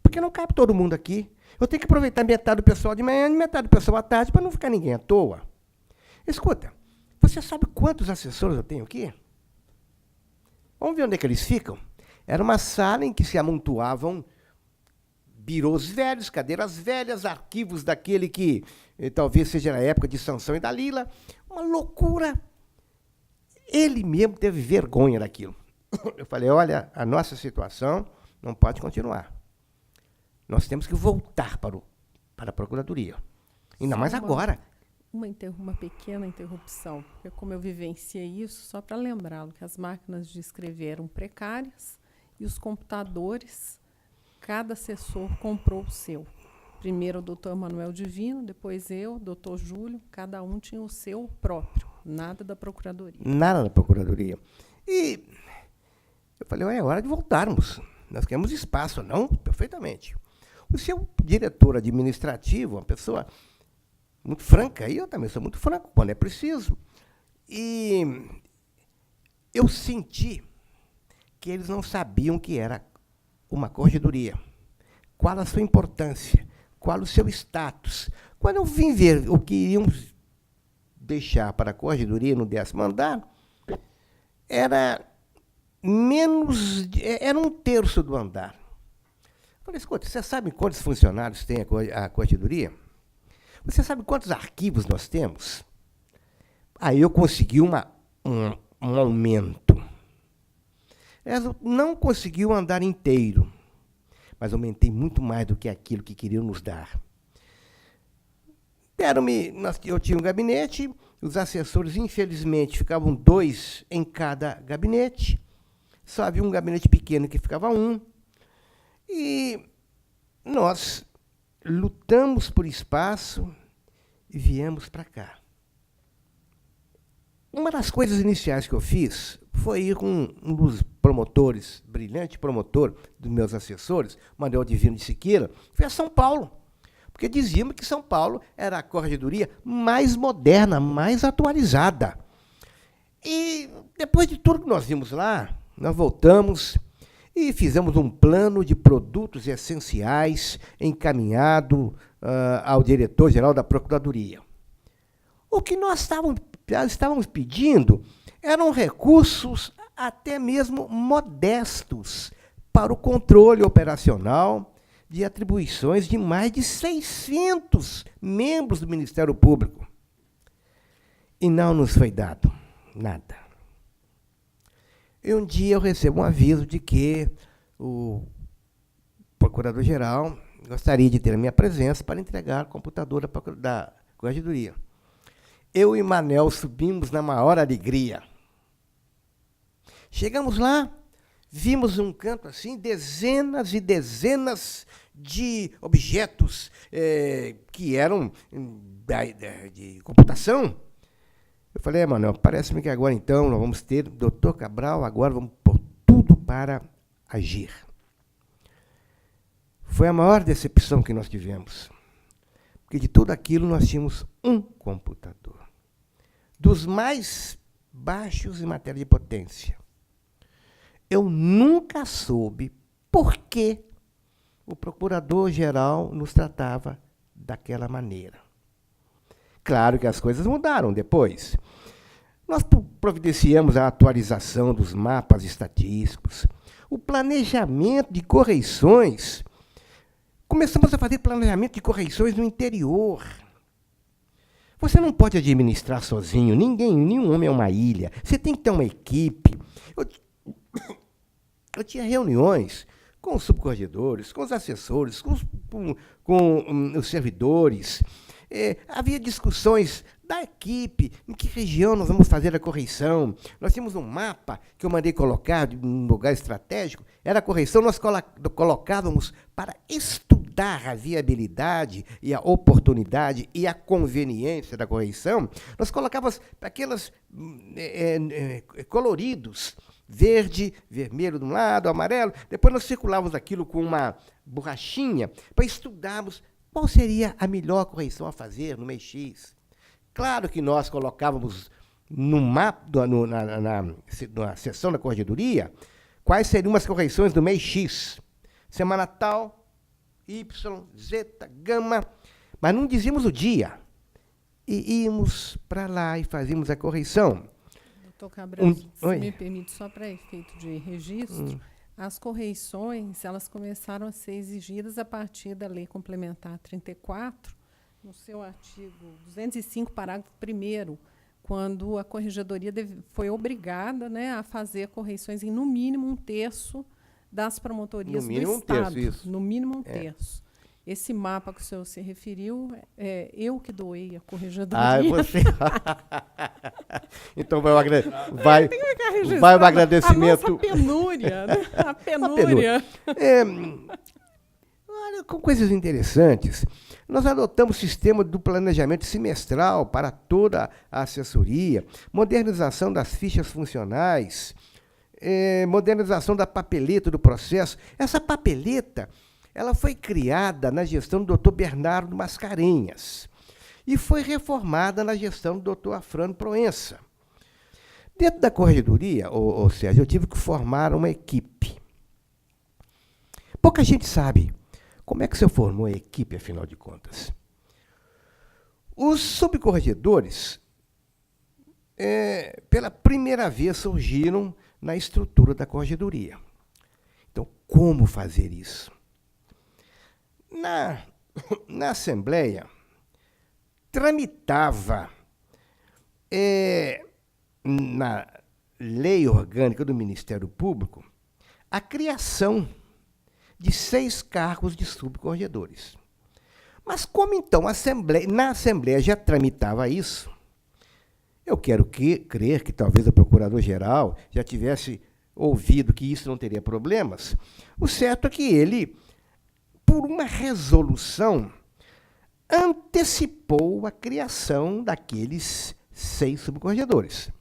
Porque não cabe todo mundo aqui. Eu tenho que aproveitar metade do pessoal de manhã e metade do pessoal à tarde para não ficar ninguém à toa. Escuta, você sabe quantos assessores eu tenho aqui? Vamos ver onde é que eles ficam? Era uma sala em que se amontoavam birôs velhos, cadeiras velhas, arquivos daquele que talvez seja na época de Sansão e Dalila. Uma loucura. Ele mesmo teve vergonha daquilo. Eu falei, olha, a nossa situação não pode continuar. Nós temos que voltar para a Procuradoria. Ainda mais agora. Uma pequena interrupção. Porque como eu vivenciei isso, só para lembrá-lo, que as máquinas de escrever eram precárias e os computadores, cada assessor comprou o seu. Primeiro o doutor Manuel Divino, depois eu, doutor Júlio, cada um tinha o seu próprio. Nada da Procuradoria. Nada da Procuradoria. E eu falei, é hora de voltarmos. Nós queremos espaço, não? Perfeitamente. O seu diretor administrativo, uma pessoa muito franca, e eu também sou muito franco quando é preciso. E eu senti que eles não sabiam o que era uma corregedoria, qual a sua importância, qual o seu status. Quando eu vim ver o que iriam deixar para a corregedoria no 10º andar, era um terço do andar. Falei, escuta, você sabe quantos funcionários tem a corregedoria? Você sabe quantos arquivos nós temos? Aí eu consegui um aumento. Eu não consegui o andar inteiro, mas aumentei muito mais do que aquilo que queriam nos dar. Eu tinha um gabinete os assessores, infelizmente, ficavam 2 em cada gabinete. Só havia um gabinete pequeno que ficava 1. E nós lutamos por espaço e viemos para cá. Uma das coisas iniciais que eu fiz foi ir com um dos promotores, brilhante promotor dos meus assessores, Manuel Divino de Siqueira, foi a São Paulo. Porque diziam que São Paulo era a corregedoria mais moderna, mais atualizada. E depois de tudo que nós vimos lá, nós voltamos e fizemos um plano de produtos essenciais encaminhado ao diretor-geral da Procuradoria. O que nós estávamos pedindo eram recursos até mesmo modestos para o controle operacional de atribuições de mais de 600 membros do Ministério Público. E não nos foi dado nada. E um dia eu recebo um aviso de que o Procurador-Geral gostaria de ter a minha presença para entregar o computador da Corregedoria. Eu e Manel subimos na maior alegria. Chegamos lá, vimos um canto assim, dezenas e dezenas de objetos que eram de computação. Eu falei, Manel, parece-me que agora então nós vamos ter, doutor Cabral, agora vamos pôr tudo para agir. Foi a maior decepção que nós tivemos. Porque de tudo aquilo nós tínhamos um computador. Dos mais baixos em matéria de potência. Eu nunca soube por que o Procurador-Geral nos tratava daquela maneira. Claro que as coisas mudaram depois. Nós providenciamos a atualização dos mapas estatísticos, o planejamento de correições. Começamos a fazer planejamento de correições no interior. Você não pode administrar sozinho, nenhum homem é uma ilha. Você tem que ter uma equipe. Eu tinha reuniões com os subcorregedores, com os assessores, com os servidores. Havia discussões da equipe, em que região nós vamos fazer a correição. Nós tínhamos um mapa que eu mandei colocar em um lugar estratégico. Era a correição, nós colocávamos para estudar a viabilidade e a oportunidade e a conveniência da correição. Nós colocávamos aqueles coloridos, verde, vermelho de um lado, amarelo. Depois nós circulávamos aquilo com uma borrachinha para estudarmos qual seria a melhor correição a fazer no mês X. Claro que nós colocávamos no mapa, na seção da corregedoria, quais seriam as correições do mês X. Semana tal, Y, Z, gama, mas não dizíamos o dia. E íamos para lá e fazíamos a correição. Doutor Cabral, se me permite, só para efeito de registro, as correições, elas começaram a ser exigidas a partir da Lei Complementar 34, no seu artigo 205, parágrafo 1º, quando a Corregedoria foi obrigada, né, a fazer correições em, no mínimo, 1/3 das promotorias do Estado. No mínimo 1/3, isso. No mínimo 1/3. Esse mapa que o senhor se referiu, eu que doei a Corregedoria. Você... Então vai o agradecimento. A nossa penúria, né? A penúria. Olha, com coisas interessantes. Nós adotamos o sistema do planejamento semestral para toda a assessoria, modernização das fichas funcionais, modernização da papeleta do processo. Essa papeleta, ela foi criada na gestão do Dr. Bernardo Mascarenhas e foi reformada na gestão do Dr. Afrânio Proença. Dentro da corregedoria, ou seja, eu tive que formar uma equipe. Pouca gente sabe como é que se formou a equipe, afinal de contas. Os subcorregedores, pela primeira vez, surgiram na estrutura da corregedoria. Então, como fazer isso? Na Assembleia, tramitava na lei orgânica do Ministério Público a criação de 6 cargos de subcorregedores. Mas como então na Assembleia já tramitava isso, Eu quero crer que talvez o procurador-geral já tivesse ouvido que isso não teria problemas. O certo é que ele, por uma resolução, antecipou a criação daqueles 6 subcorregedores.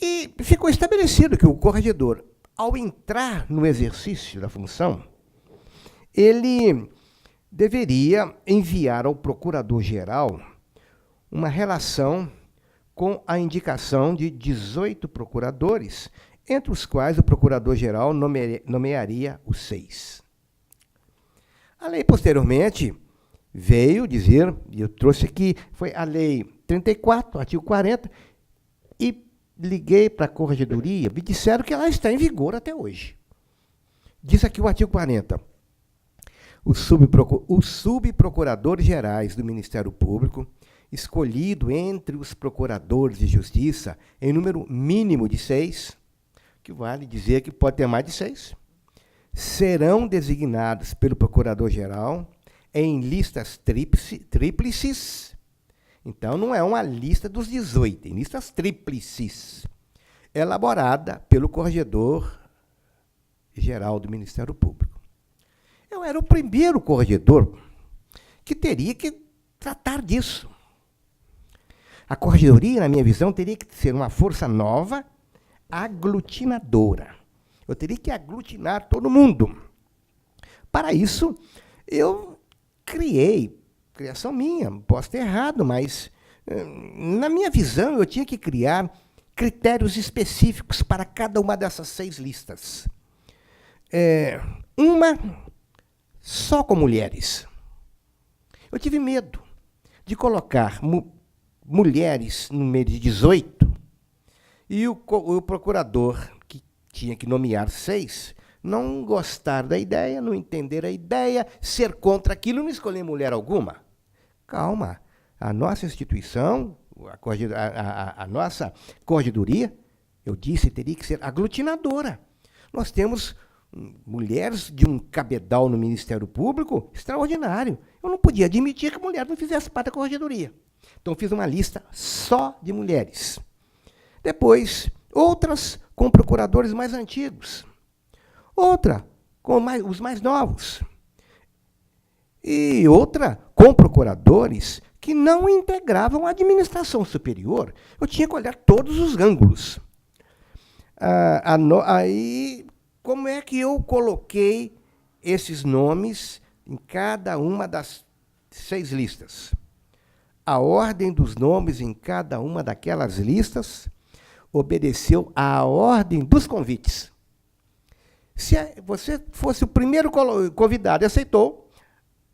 E ficou estabelecido que o corregedor, ao entrar no exercício da função, ele deveria enviar ao procurador-geral uma relação com a indicação de 18 procuradores, entre os quais o procurador-geral nomearia os 6. A lei, posteriormente, veio dizer, e eu trouxe aqui, foi a Lei 34, artigo 40, e liguei para a Corregedoria, me disseram que ela está em vigor até hoje. Diz aqui o artigo 40. Os subprocuradores gerais do Ministério Público, escolhido entre os procuradores de justiça em número mínimo de 6, que vale dizer que pode ter mais de 6, serão designados pelo procurador-geral em listas tríplices. Então, não é uma lista dos 18, em listas tríplices, elaborada pelo corregedor-geral do Ministério Público. Eu era o primeiro corregedor que teria que tratar disso. A corregedoria, na minha visão, teria que ser uma força nova, aglutinadora. Eu teria que aglutinar todo mundo. Para isso, eu criação minha, posso ter errado, mas, na minha visão, eu tinha que criar critérios específicos para cada uma dessas 6 listas. Uma só com mulheres. Eu tive medo de colocar mulheres no meio de 18 e o procurador, que tinha que nomear 6, não gostar da ideia, não entender a ideia, ser contra aquilo, não escolher mulher alguma. Calma, a nossa instituição, a nossa corregedoria, eu disse, teria que ser aglutinadora. Nós temos mulheres de um cabedal no Ministério Público extraordinário. Eu não podia admitir que mulher não fizesse parte da corregedoria. Então, fiz uma lista só de mulheres. Depois, outras com procuradores mais antigos. Outra com os mais novos. E outra com procuradores que não integravam a administração superior. Eu tinha que olhar todos os ângulos. Aí, como é que eu coloquei esses nomes em cada uma das 6 listas? A ordem dos nomes em cada uma daquelas listas obedeceu à ordem dos convites. Se você fosse o primeiro convidado e aceitou,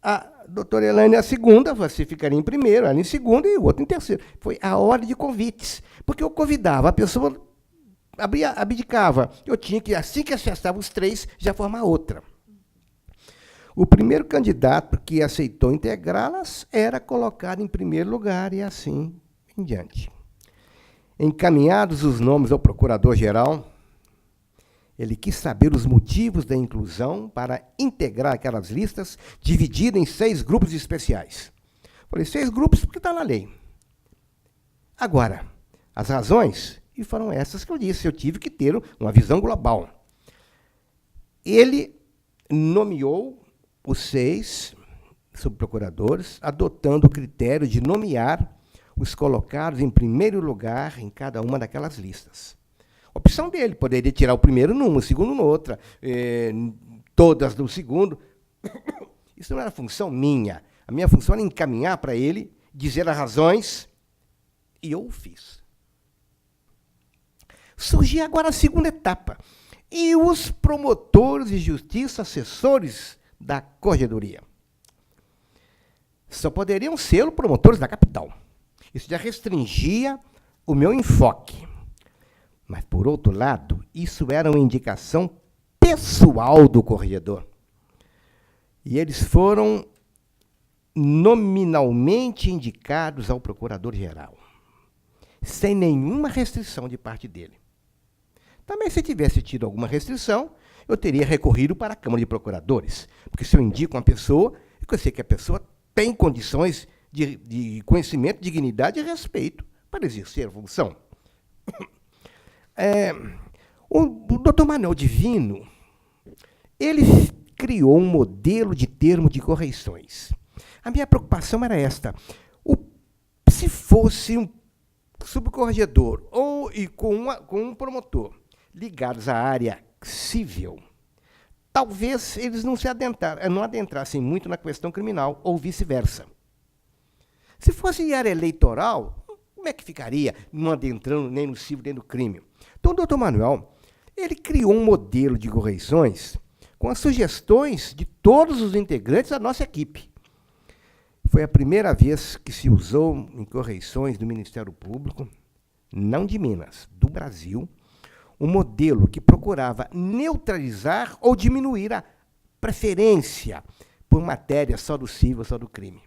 a doutora Elaine a segunda, você ficaria em primeiro, ela em segundo e o outro em terceiro. Foi a ordem de convites, porque eu convidava, a pessoa abdicava. Eu tinha que, assim que acessavam os 3, já formar outra. O primeiro candidato que aceitou integrá-las era colocado em primeiro lugar e assim em diante. Encaminhados os nomes ao procurador-geral, ele quis saber os motivos da inclusão para integrar aquelas listas, divididas em 6 grupos especiais. Falei, 6 grupos porque está na lei. Agora, as razões, e foram essas que eu disse, eu tive que ter uma visão global. Ele nomeou os 6 subprocuradores, adotando o critério de nomear os colocados em primeiro lugar em cada uma daquelas listas. Opção dele, poderia tirar o primeiro numa, o segundo noutra, todas no segundo. Isso não era função minha. A minha função era encaminhar para ele, dizer as razões, e eu o fiz. Surgia agora a segunda etapa. E os promotores de justiça, assessores da corregedoria, só poderiam ser promotores da capital. Isso já restringia o meu enfoque. Mas, por outro lado, isso era uma indicação pessoal do corregedor. E eles foram nominalmente indicados ao procurador-geral, sem nenhuma restrição de parte dele. Também, se tivesse tido alguma restrição, eu teria recorrido para a Câmara de Procuradores, porque se eu indico uma pessoa, eu sei que a pessoa tem condições de conhecimento, dignidade e respeito para exercer a função. O Dr. Manuel Divino, ele criou um modelo de termo de correições. A minha preocupação era esta. Se fosse um subcorregedor e com um promotor ligados à área civil, talvez eles não adentrassem muito na questão criminal, ou vice-versa. Se fosse em área eleitoral, como é que ficaria, não adentrando nem no civil nem no crime? Então, o doutor Manuel, ele criou um modelo de correições com as sugestões de todos os integrantes da nossa equipe. Foi a primeira vez que se usou em correições do Ministério Público, não de Minas, do Brasil, um modelo que procurava neutralizar ou diminuir a preferência por matéria só do civil, só do crime.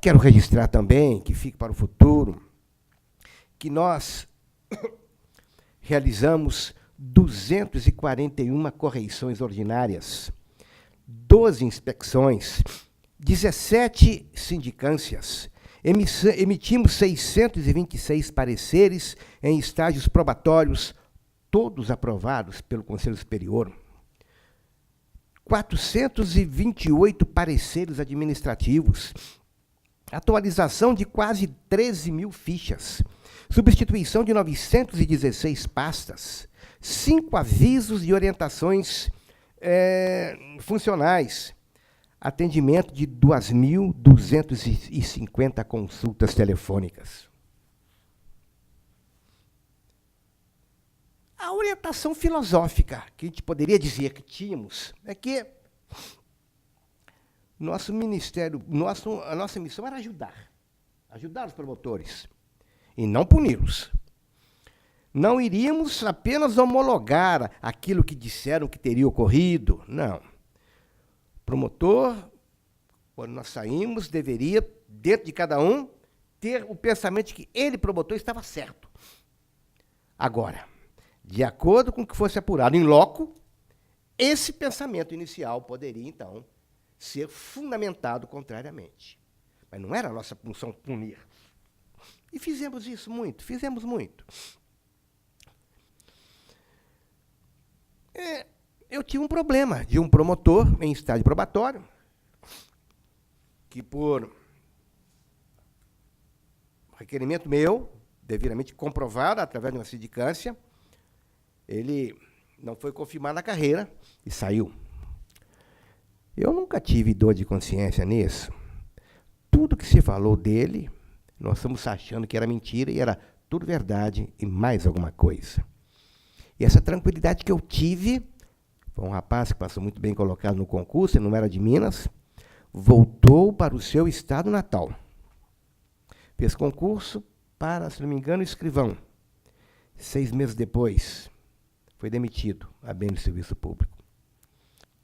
Quero registrar também, que fique para o futuro, que nós realizamos 241 correições ordinárias, 12 inspeções, 17 sindicâncias, emitimos 626 pareceres em estágios probatórios, todos aprovados pelo Conselho Superior, 428 pareceres administrativos, atualização de quase 13 mil fichas, substituição de 916 pastas, 5 avisos de orientações funcionais, atendimento de 2.250 consultas telefônicas. A orientação filosófica que a gente poderia dizer que tínhamos é que nosso ministério, a nossa missão era ajudar os promotores e não puni-los. Não iríamos apenas homologar aquilo que disseram que teria ocorrido, não. O promotor, quando nós saímos, deveria, dentro de cada um, ter o pensamento de que ele, promotor, estava certo. Agora, de acordo com o que fosse apurado em loco, esse pensamento inicial poderia, então, ser fundamentado contrariamente. Mas não era a nossa função punir. E fizemos isso muito, fizemos muito. Eu tinha um problema de um promotor em estágio probatório, que por requerimento meu, devidamente comprovado através de uma sindicância, ele não foi confirmado na carreira e saiu. Eu nunca tive dor de consciência nisso. Tudo que se falou dele, nós estamos achando que era mentira e era tudo verdade e mais alguma coisa. E essa tranquilidade que eu tive, foi um rapaz que passou muito bem colocado no concurso, ele não era de Minas, voltou para o seu estado natal. Fez concurso para, se não me engano, escrivão. 6 meses depois, foi demitido a bem do serviço público.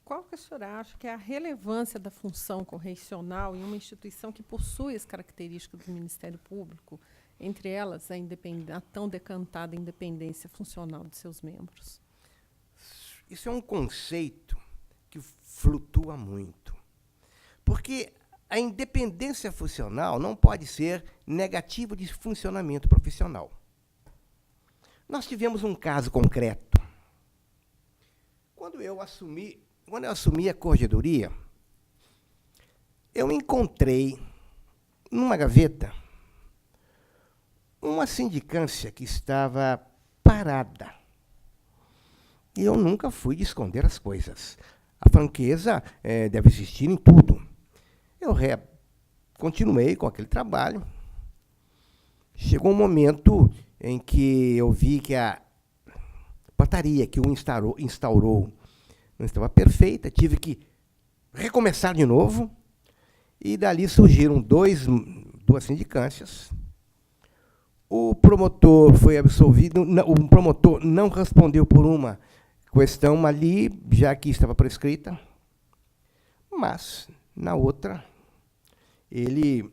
Qual que a senhora acha que é a relevância da função correicional em uma instituição que possui as características do Ministério Público, entre elas a tão decantada independência funcional de seus membros? Isso é um conceito que flutua muito. Porque a independência funcional não pode ser negativo de funcionamento profissional. Nós tivemos um caso concreto. Quando eu assumi a corregedoria, eu encontrei, numa gaveta, uma sindicância que estava parada. E eu nunca fui de esconder as coisas. A franqueza deve existir em tudo. Eu continuei com aquele trabalho. Chegou um momento em que eu vi que a portaria que o instaurou não estava perfeita, tive que recomeçar de novo, e dali surgiram duas sindicâncias. O promotor foi absolvido, o promotor não respondeu por uma questão ali, já que estava prescrita, mas, na outra, ele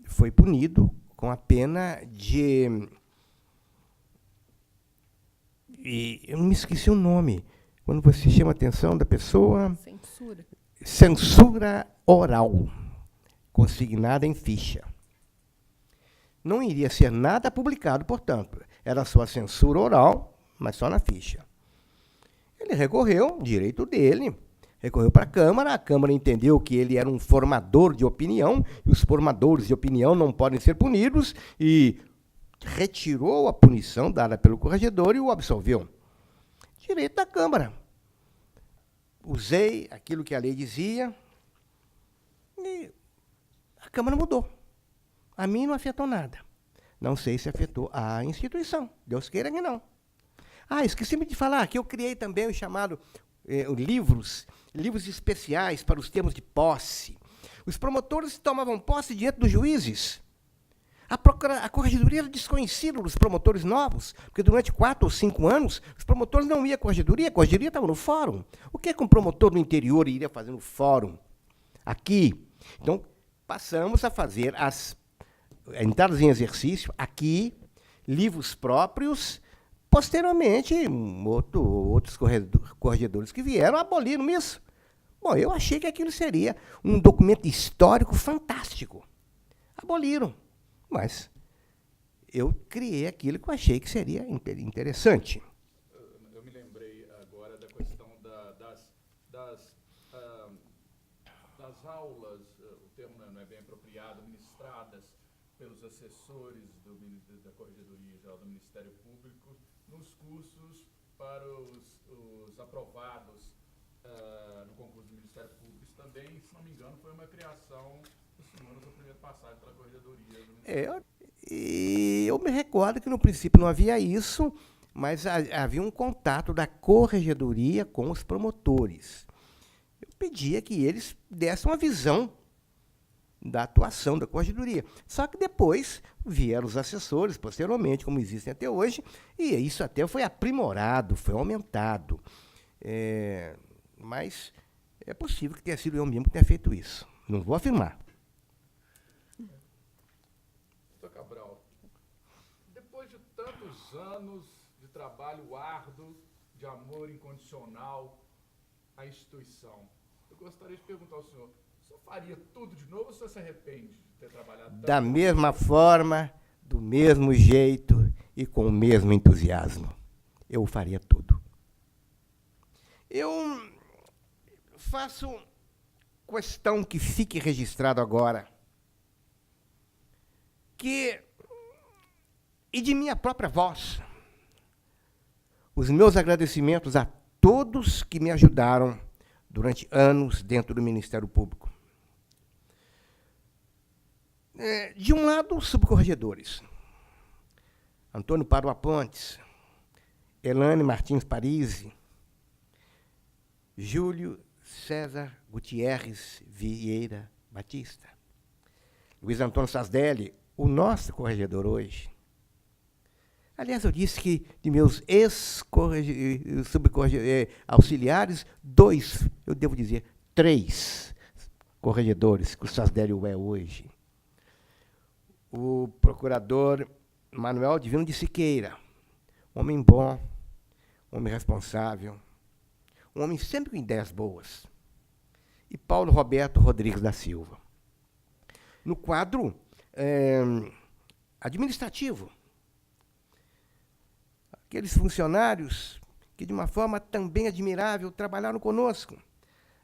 foi punido com a pena de... eu me esqueci o nome. Quando você chama a atenção da pessoa... Censura. Censura oral, consignada em ficha. Não iria ser nada publicado, portanto. Era só a censura oral, mas só na ficha. Ele recorreu, direito dele, recorreu para a Câmara entendeu que ele era um formador de opinião, e os formadores de opinião não podem ser punidos, e retirou a punição dada pelo corregedor e o absolveu. Direito da Câmara. Usei aquilo que a lei dizia, e a Câmara mudou. A mim não afetou nada. Não sei se afetou a instituição. Deus queira que não. Esqueci-me de falar que eu criei também o chamado livros especiais para os termos de posse. Os promotores tomavam posse diante dos juízes. A corregedoria era desconhecida dos promotores novos, porque durante 4 ou 5 anos, os promotores não iam à corregedoria, a corregedoria estava no fórum. O que é que um promotor do interior iria fazer no fórum? Aqui. Então, passamos a fazer as entradas em exercício, aqui, livros próprios. Posteriormente, outros corregedores que vieram aboliram isso. Bom, eu achei que aquilo seria um documento histórico fantástico. Aboliram. Mas eu criei aquilo que eu achei que seria interessante. Eu me lembrei agora da questão das aulas, o termo não é bem apropriado, ministradas pelos assessores da Corregedoria Geral do Ministério Público nos cursos para os aprovados no concurso do Ministério Público. Isso também, se não me engano, foi uma criação do senhor na sua primeira passagem pela Corregedoria do Ministério. Eu me recordo que no princípio não havia isso, mas havia um contato da Corregedoria com os promotores. Eu pedia que eles dessem uma visão da atuação da Corregedoria. Só que depois vieram os assessores, posteriormente, como existem até hoje, e isso até foi aprimorado, foi aumentado. Mas é possível que tenha sido eu mesmo que tenha feito isso. Não vou afirmar. Doutor Cabral, depois de tantos anos de trabalho árduo, de amor incondicional à instituição, eu gostaria de perguntar ao senhor, o senhor faria tudo de novo ou o senhor se arrepende de ter trabalhado tanto? Da mesma forma, do mesmo jeito e com o mesmo entusiasmo. Eu faria tudo. Eu faço questão que fique registrado agora e de minha própria voz, os meus agradecimentos a todos que me ajudaram durante anos dentro do Ministério Público. De um lado, os subcorregedores. Antônio Padua Pontes, Elane Martins Parisi, Júlio César Gutierrez Vieira Batista, Luiz Antônio Sasdelli, o nosso corregedor hoje. Aliás, eu disse que de meus auxiliares, 2, eu devo dizer, 3 corregedores, que o Sasdelli é hoje. O procurador Manuel Divino de Siqueira, homem bom, homem responsável, um homem sempre com ideias boas. E Paulo Roberto Rodrigues da Silva. No quadro administrativo, aqueles funcionários que, de uma forma também admirável, trabalharam conosco.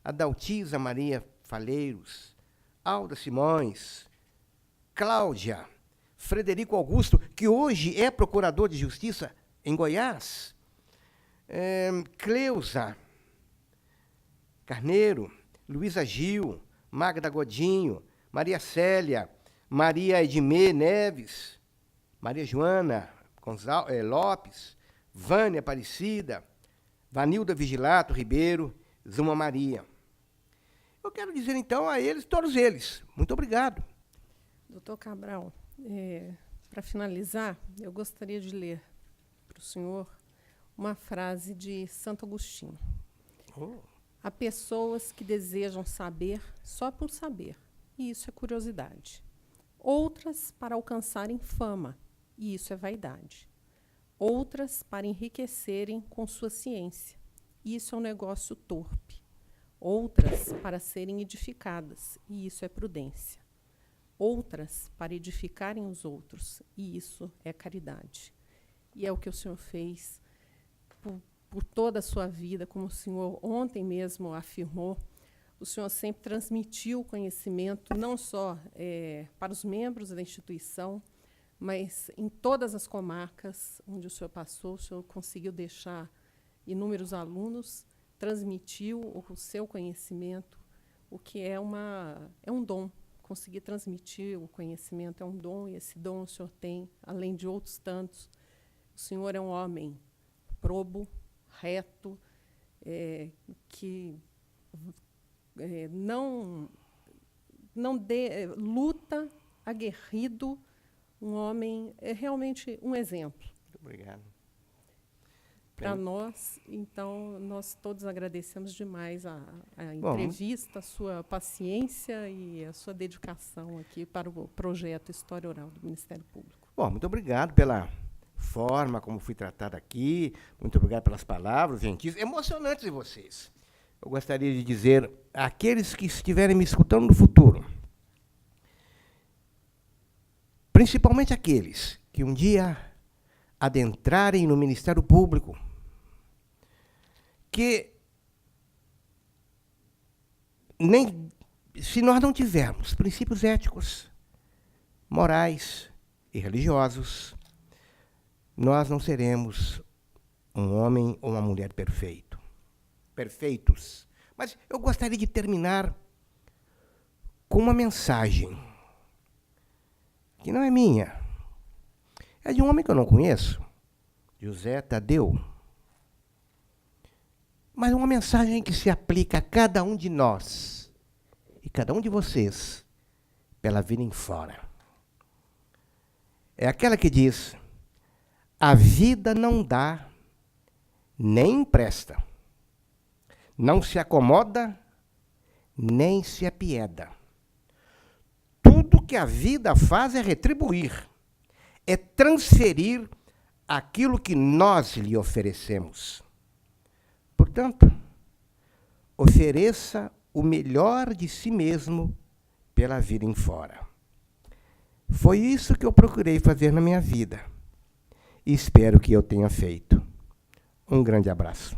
Adaltisa Maria Falheiros, Alda Simões, Cláudia, Frederico Augusto, que hoje é procurador de justiça em Goiás, Cleusa Carneiro, Luísa Gil, Magda Godinho, Maria Célia, Maria Edmê Neves, Maria Joana Lopes, Vânia Aparecida, Vanilda Vigilato Ribeiro, Zuma Maria. Eu quero dizer, então, a eles, todos eles, muito obrigado. Doutor Cabral, para finalizar, eu gostaria de ler para o senhor uma frase de Santo Agostinho. Há pessoas que desejam saber só por saber, e isso é curiosidade. Outras para alcançarem fama, e isso é vaidade. Outras para enriquecerem com sua ciência, e isso é um negócio torpe. Outras para serem edificadas, e isso é prudência. outras para edificarem os outros. E isso é caridade. E é o que o senhor fez por toda a sua vida, como o senhor ontem mesmo afirmou. O senhor sempre transmitiu o conhecimento, não só para os membros da instituição, mas em todas as comarcas onde o senhor passou, o senhor conseguiu deixar inúmeros alunos, transmitiu o seu conhecimento, o que é um dom. Conseguir transmitir o conhecimento é um dom, e esse dom o senhor tem, além de outros tantos. O senhor é um homem probo, reto, que luta, aguerrido, um homem, é realmente um exemplo. Muito obrigado. Para nós, então, nós todos agradecemos demais a entrevista, a sua paciência e a sua dedicação aqui para o projeto História Oral do Ministério Público. Bom, muito obrigado pela forma como fui tratado aqui, muito obrigado pelas palavras gentis, emocionantes de vocês. Eu gostaria de dizer àqueles que estiverem me escutando no futuro, principalmente aqueles que um dia adentrarem no Ministério Público, que se nós não tivermos princípios éticos, morais e religiosos, nós não seremos um homem ou uma mulher perfeitos. Mas eu gostaria de terminar com uma mensagem que não é minha, é de um homem que eu não conheço, José Tadeu. Mas uma mensagem que se aplica a cada um de nós e cada um de vocês pela vida em fora. É aquela que diz: a vida não dá nem empresta, não se acomoda nem se apieda. Tudo que a vida faz é retribuir, é transferir aquilo que nós lhe oferecemos. Portanto, ofereça o melhor de si mesmo pela vida em fora. Foi isso que eu procurei fazer na minha vida. E espero que eu tenha feito. Um grande abraço.